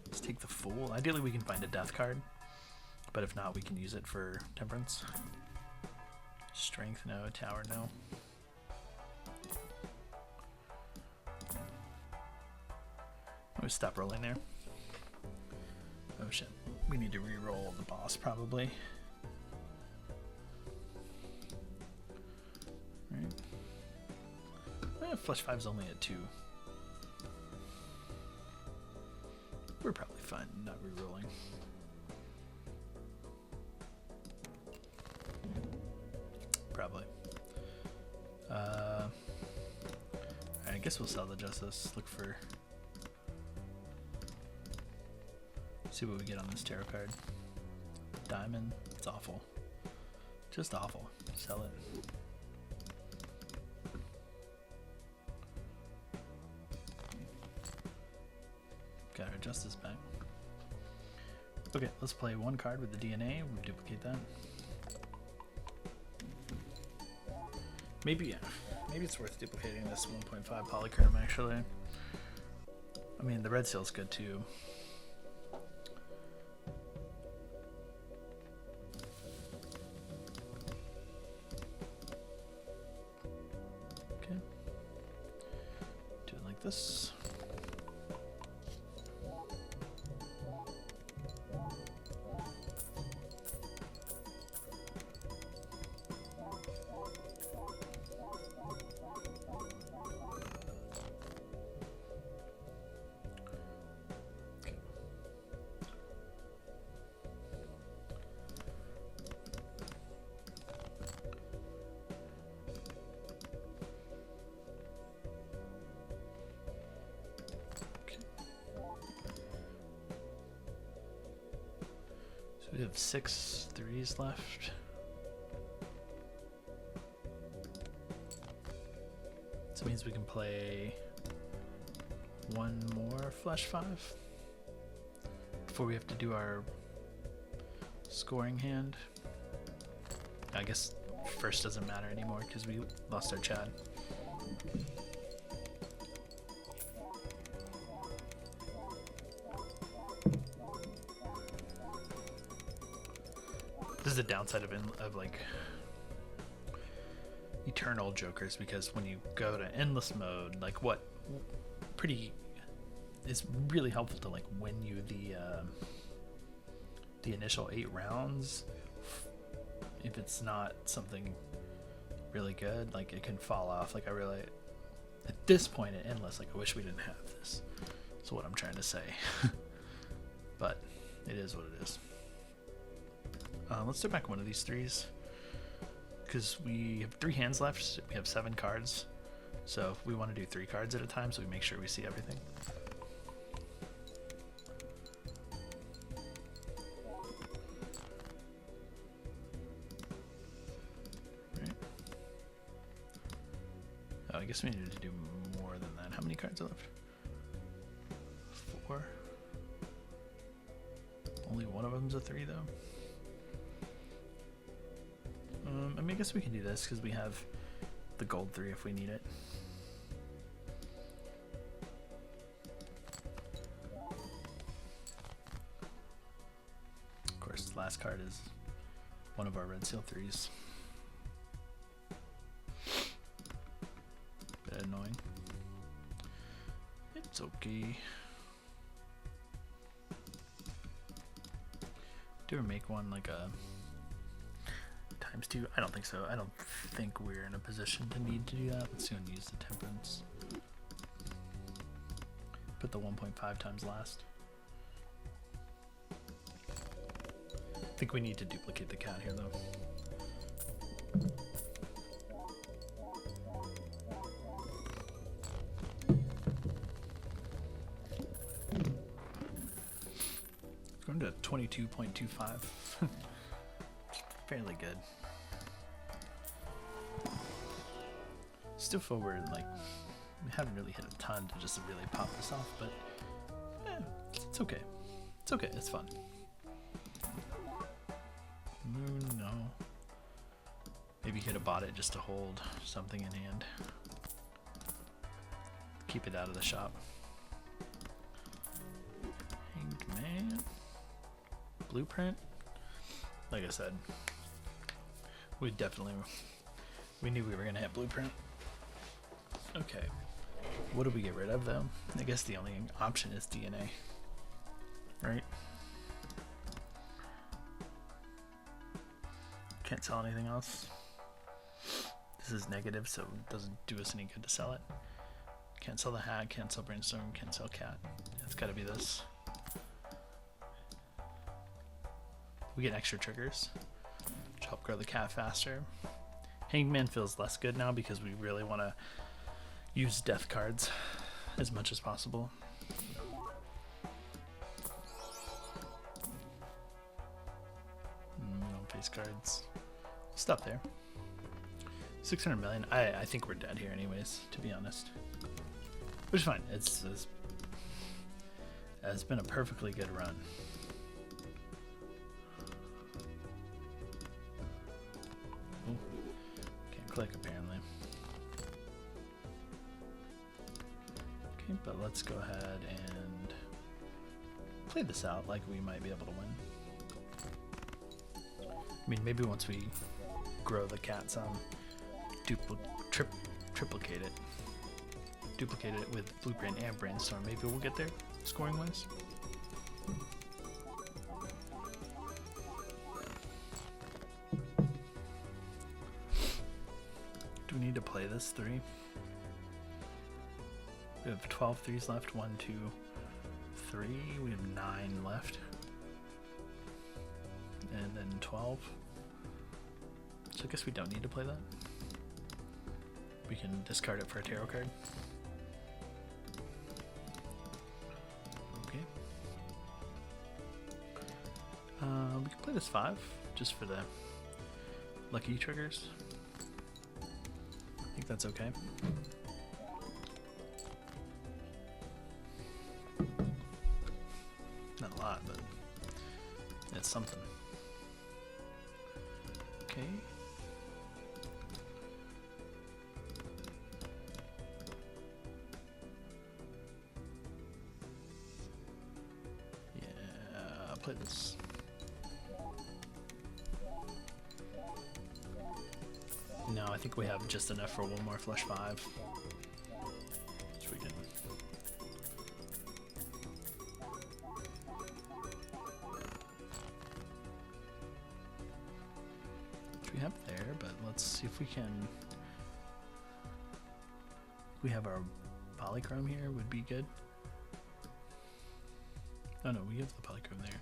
Let's take the Fool. Ideally we can find a death card, but if not we can use it for Temperance. Strength, no. Tower, no. I'm going to stop rolling there. Oh shit, we need to re-roll the boss probably. Right. Flush 5's only at 2. We're probably fine not re-rolling. Probably. I guess we'll sell the Justice. Look for... See what we get on this tarot card. Diamond. It's awful. Just awful. Sell it. Got our Justice back. Okay, let's play one card with the DNA. We'll duplicate that. Maybe it's worth duplicating this 1.5 polychrome actually. I mean, the red seal's good too. this. We have 6 threes left. So it means we can play one more flush 5 before we have to do our scoring hand. I guess first doesn't matter anymore because we lost our Chad. This is the downside of like eternal jokers, because when you go to endless mode, like what it's really helpful to like win you the initial 8 rounds. If it's not something really good, like it can fall off. Like I really, at this point in endless, like I wish we didn't have this. That's what I'm trying to say. But it is what it is. Let's throw back one of these threes, because we have 3 hands left. We have 7 cards, so if we want to do 3 cards at a time, so we make sure we see everything. Right. Oh, I guess we needed to do more than that. How many cards are left? 4. Only one of them's a 3 though. I mean, I guess we can do this because we have the gold 3 if we need it. Of course, the last card is one of our red seal 3s. Bit annoying. It's okay. Do we make one like a ×2? I don't think so. I don't think we're in a position to need to do that. Let's go and use the temperance. Put the 1.5 times last. I think we need to duplicate the cat here though. Going to 22.25. Fairly good. Still forward, like we haven't really hit a ton to just really pop this off, but it's okay. It's okay. It's fun. Moon, no. Maybe you could have bought it just to hold something in hand. Keep it out of the shop. Hanged man. Blueprint. Like I said, we knew we were gonna hit blueprint. Okay, what do we get rid of though? I guess the only option is DNA, right? Can't sell anything else. This is negative, so it doesn't do us any good to sell it. Can't sell the hat, can't sell brainstorm, can't sell cat. It's gotta be this. We get extra triggers to help grow the cat faster. Hangman feels less good now because we really want to use death cards as much as possible. We don't face cards. Stop there. 600 million. I think we're dead here anyways, to be honest. Which is fine. It's been a perfectly good run. Ooh, can't click apparently. Okay, but let's go ahead and play this out like we might be able to win. I mean, maybe once we grow the cat some, triplicate it. duplicate it with Blueprint and Brainstorm. Maybe we'll get there, scoring-wise. Do we need to play this 3? We have 12 threes left. 1, 2, 3. We have 9 left. And then 12. So I guess we don't need to play that. We can discard it for a tarot card. Okay. We can play this 5 just for the lucky triggers. I think that's okay. Not a lot, but it's something. Okay. Yeah, I'll play this. No, I think we have just enough for one more flush 5. So we can. Which we have there, but let's see if we can. We have our polychrome here, would be good. Oh no, we have the polychrome there.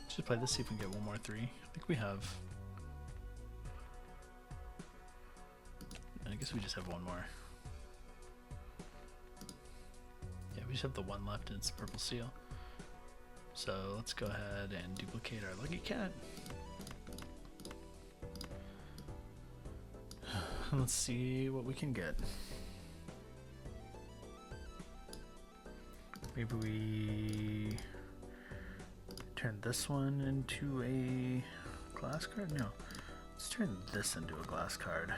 Just play this, see if we can get one more 3. I think we have. I guess we just have one more. Yeah, we just have the one left, and it's purple seal. So let's go ahead and duplicate our lucky cat. Let's see what we can get. Maybe we turn this one into a glass card? No. Let's turn this into a glass card.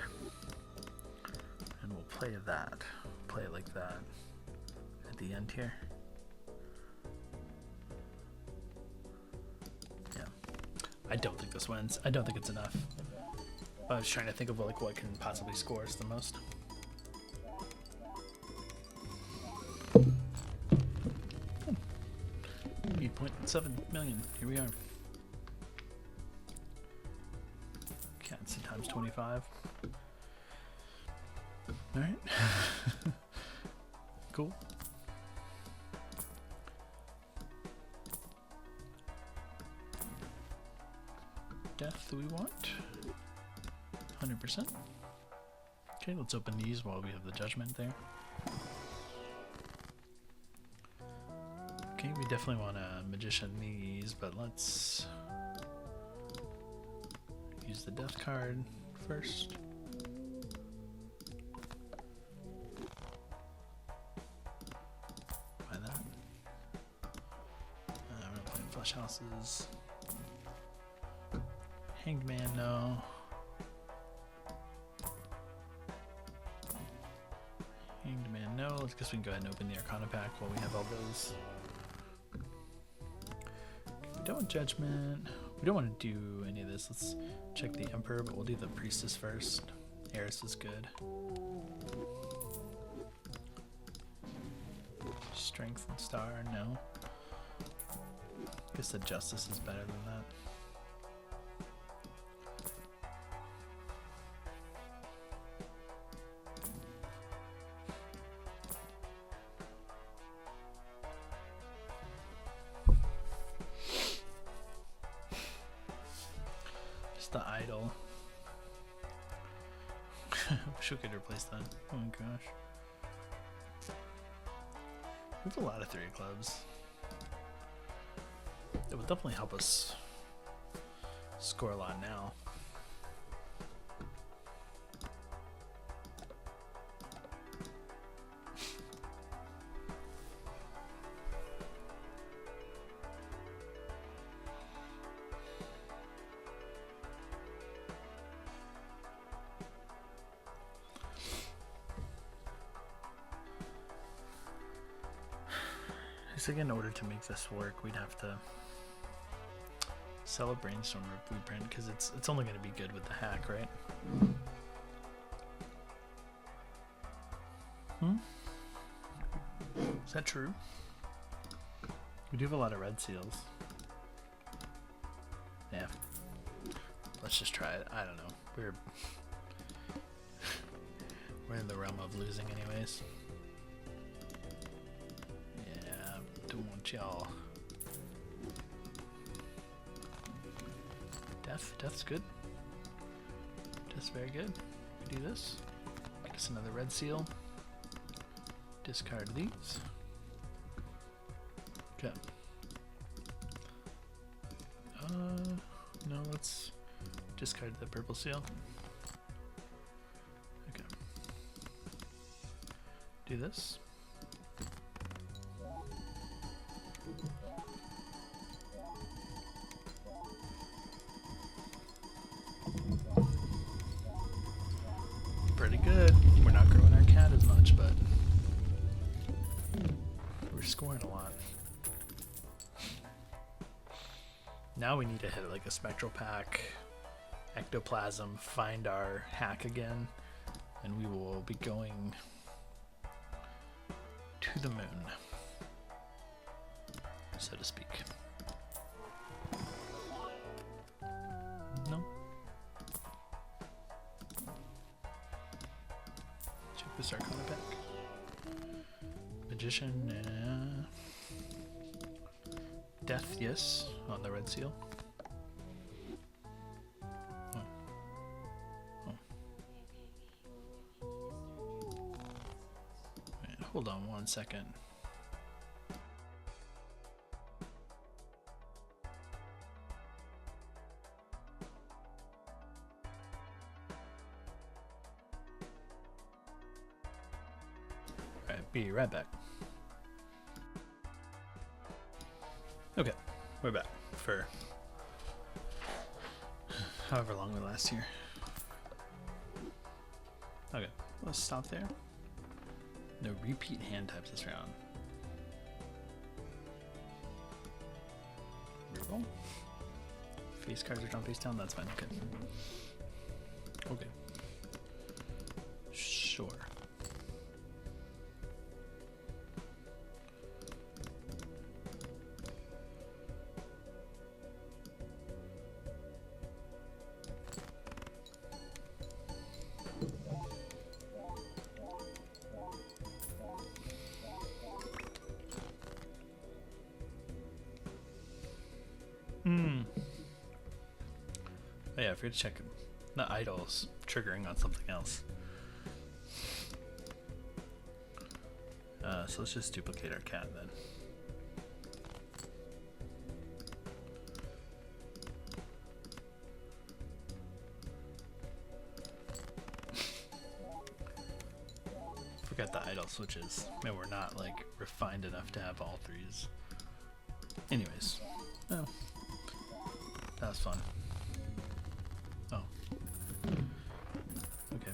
And we'll play that. Play it like that at the end here. Yeah. I don't think this wins. I don't think it's enough. I was trying to think of like what can possibly score us the most. 8.7 million. Here we are. Cats times 25. All right. Cool. Death do we want? 100%. Okay, let's open these while we have the judgment there. Okay, we definitely want to magician these, but let's use the death card first. Buy that. We're not playing flush houses. Hanged man, no. Hanged man, no. I guess we can go ahead and open the Arcana pack while we have all those. We don't want judgment. We don't want to do any of this. Let's check the Emperor, but we'll do the Priestess first. Eris is good. Strength and Star, no. I guess the Justice is better than that. The idol. Wish we could replace that. Oh my gosh. We have a lot of 3 of clubs. It would definitely help us score a lot now. I think in order to make this work, we'd have to Sell a brainstormer blueprint because it's only going to be good with the hack, right? Is that true? We do have a lot of red seals. Yeah. Let's just try it. I don't know. We're in the realm of losing anyways. Yeah, don't want y'all. Death's good. Death's very good. We do this. Get us another red seal. Discard these. Okay. No, let's discard the purple seal. Okay. Do this. Pretty good. We're not growing our cat as much, but we're scoring a lot. Now we need to hit like a spectral pack, ectoplasm, find our hack again, and we will be going to the moon, so to speak. No? Check this Arcana pack. Magician, Death, yes, on the red seal. Oh. Wait, hold on 1 second. Alright, be right back. Okay, we're back for however long we last here. Okay, let's stop there. No repeat hand types this round. Reroll. Face cards are drawn face down, that's fine, okay. Okay. Sure. Oh yeah, I forgot to check the idols triggering on something else. So let's just duplicate our cat then. Forgot the idol switches. Man, we're not like refined enough to have all threes. Anyways, oh, that was fun. Oh, okay.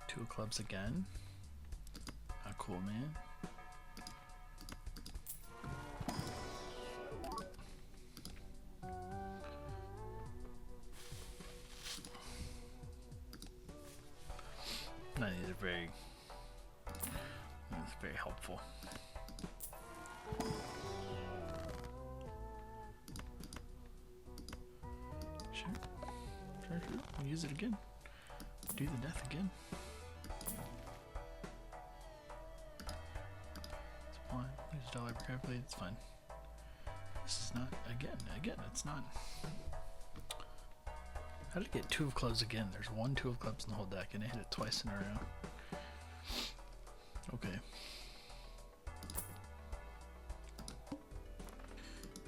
Two of clubs again. Not cool, man. No, these are very helpful. Sure. We'll use it again. Do the death again. It's fine. Use a dollar per card play. It's fine. This is not again. It's not. How did it get two of clubs again? There's one two of clubs in the whole deck, and it hit it twice in a row. Okay.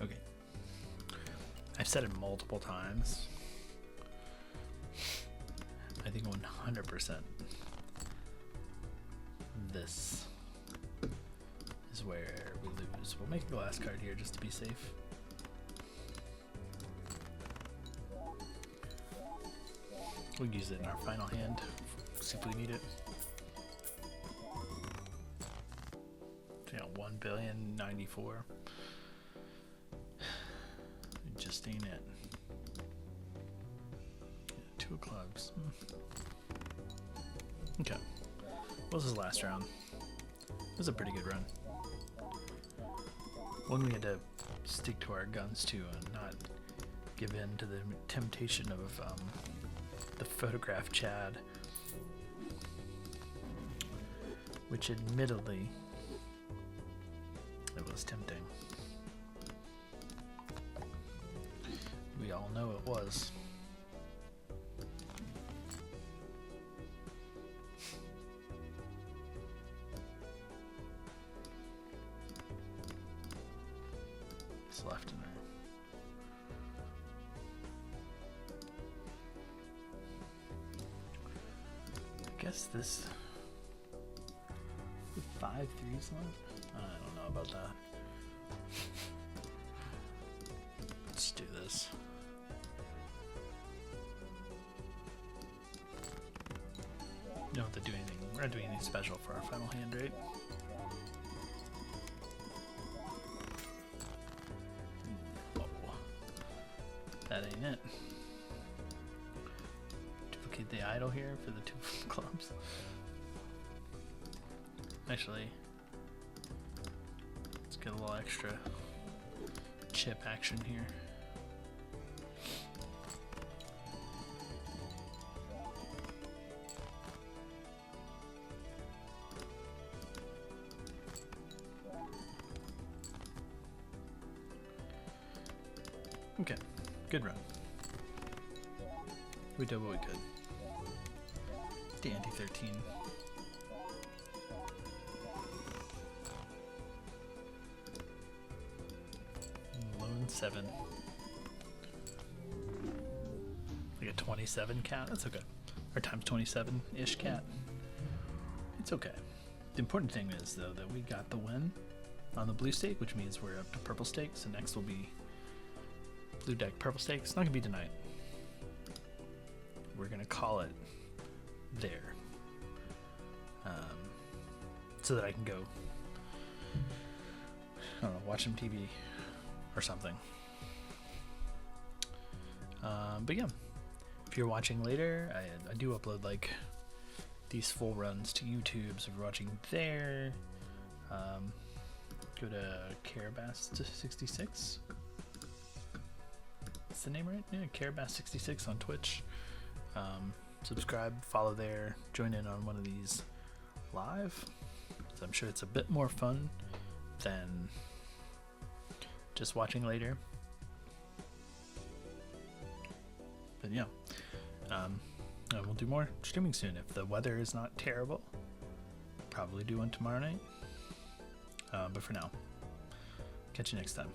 Okay. I've said it multiple times. I think 100% this is where we lose. We'll make the last card here just to be safe. We'll use it in our final hand, see if we need it. So, yeah, 1,000,000,094. It just ain't it. 2 of clubs. Okay. What was his last round? It was a pretty good run. One we had to stick to our guns too and not give in to the temptation of the photograph Chad, which admittedly it was tempting. We all know it was. It's left in there. I guess this with 5 3s left. I don't know about that. Let's do this. You don't have to do anything. We're not doing anything special for our final hand, right? Oh, that ain't it. Duplicate the idol here for the 2 clubs. Actually, let's get a little extra chip action here. Okay, good run. We did what we could. The anti-13. Lone 7. Like a 27 cat? That's okay. Or times 27-ish cat. It's okay. The important thing is, though, that we got the win on the blue stake, which means we're up to purple stake, so next will be blue deck purple stake. It's not gonna be tonight. We're gonna call it there, so that I can go, I don't know, watch some TV or something. But yeah, if you're watching later, I do upload like these full runs to YouTube. So if you're watching there, go to Carabas66. That's the name, right? Yeah, Carabas66 on Twitch. Subscribe, follow there, join in on one of these live. So I'm sure it's a bit more fun than just watching later. But yeah, we'll do more streaming soon. If the weather is not terrible, probably do one tomorrow night. But for now, catch you next time.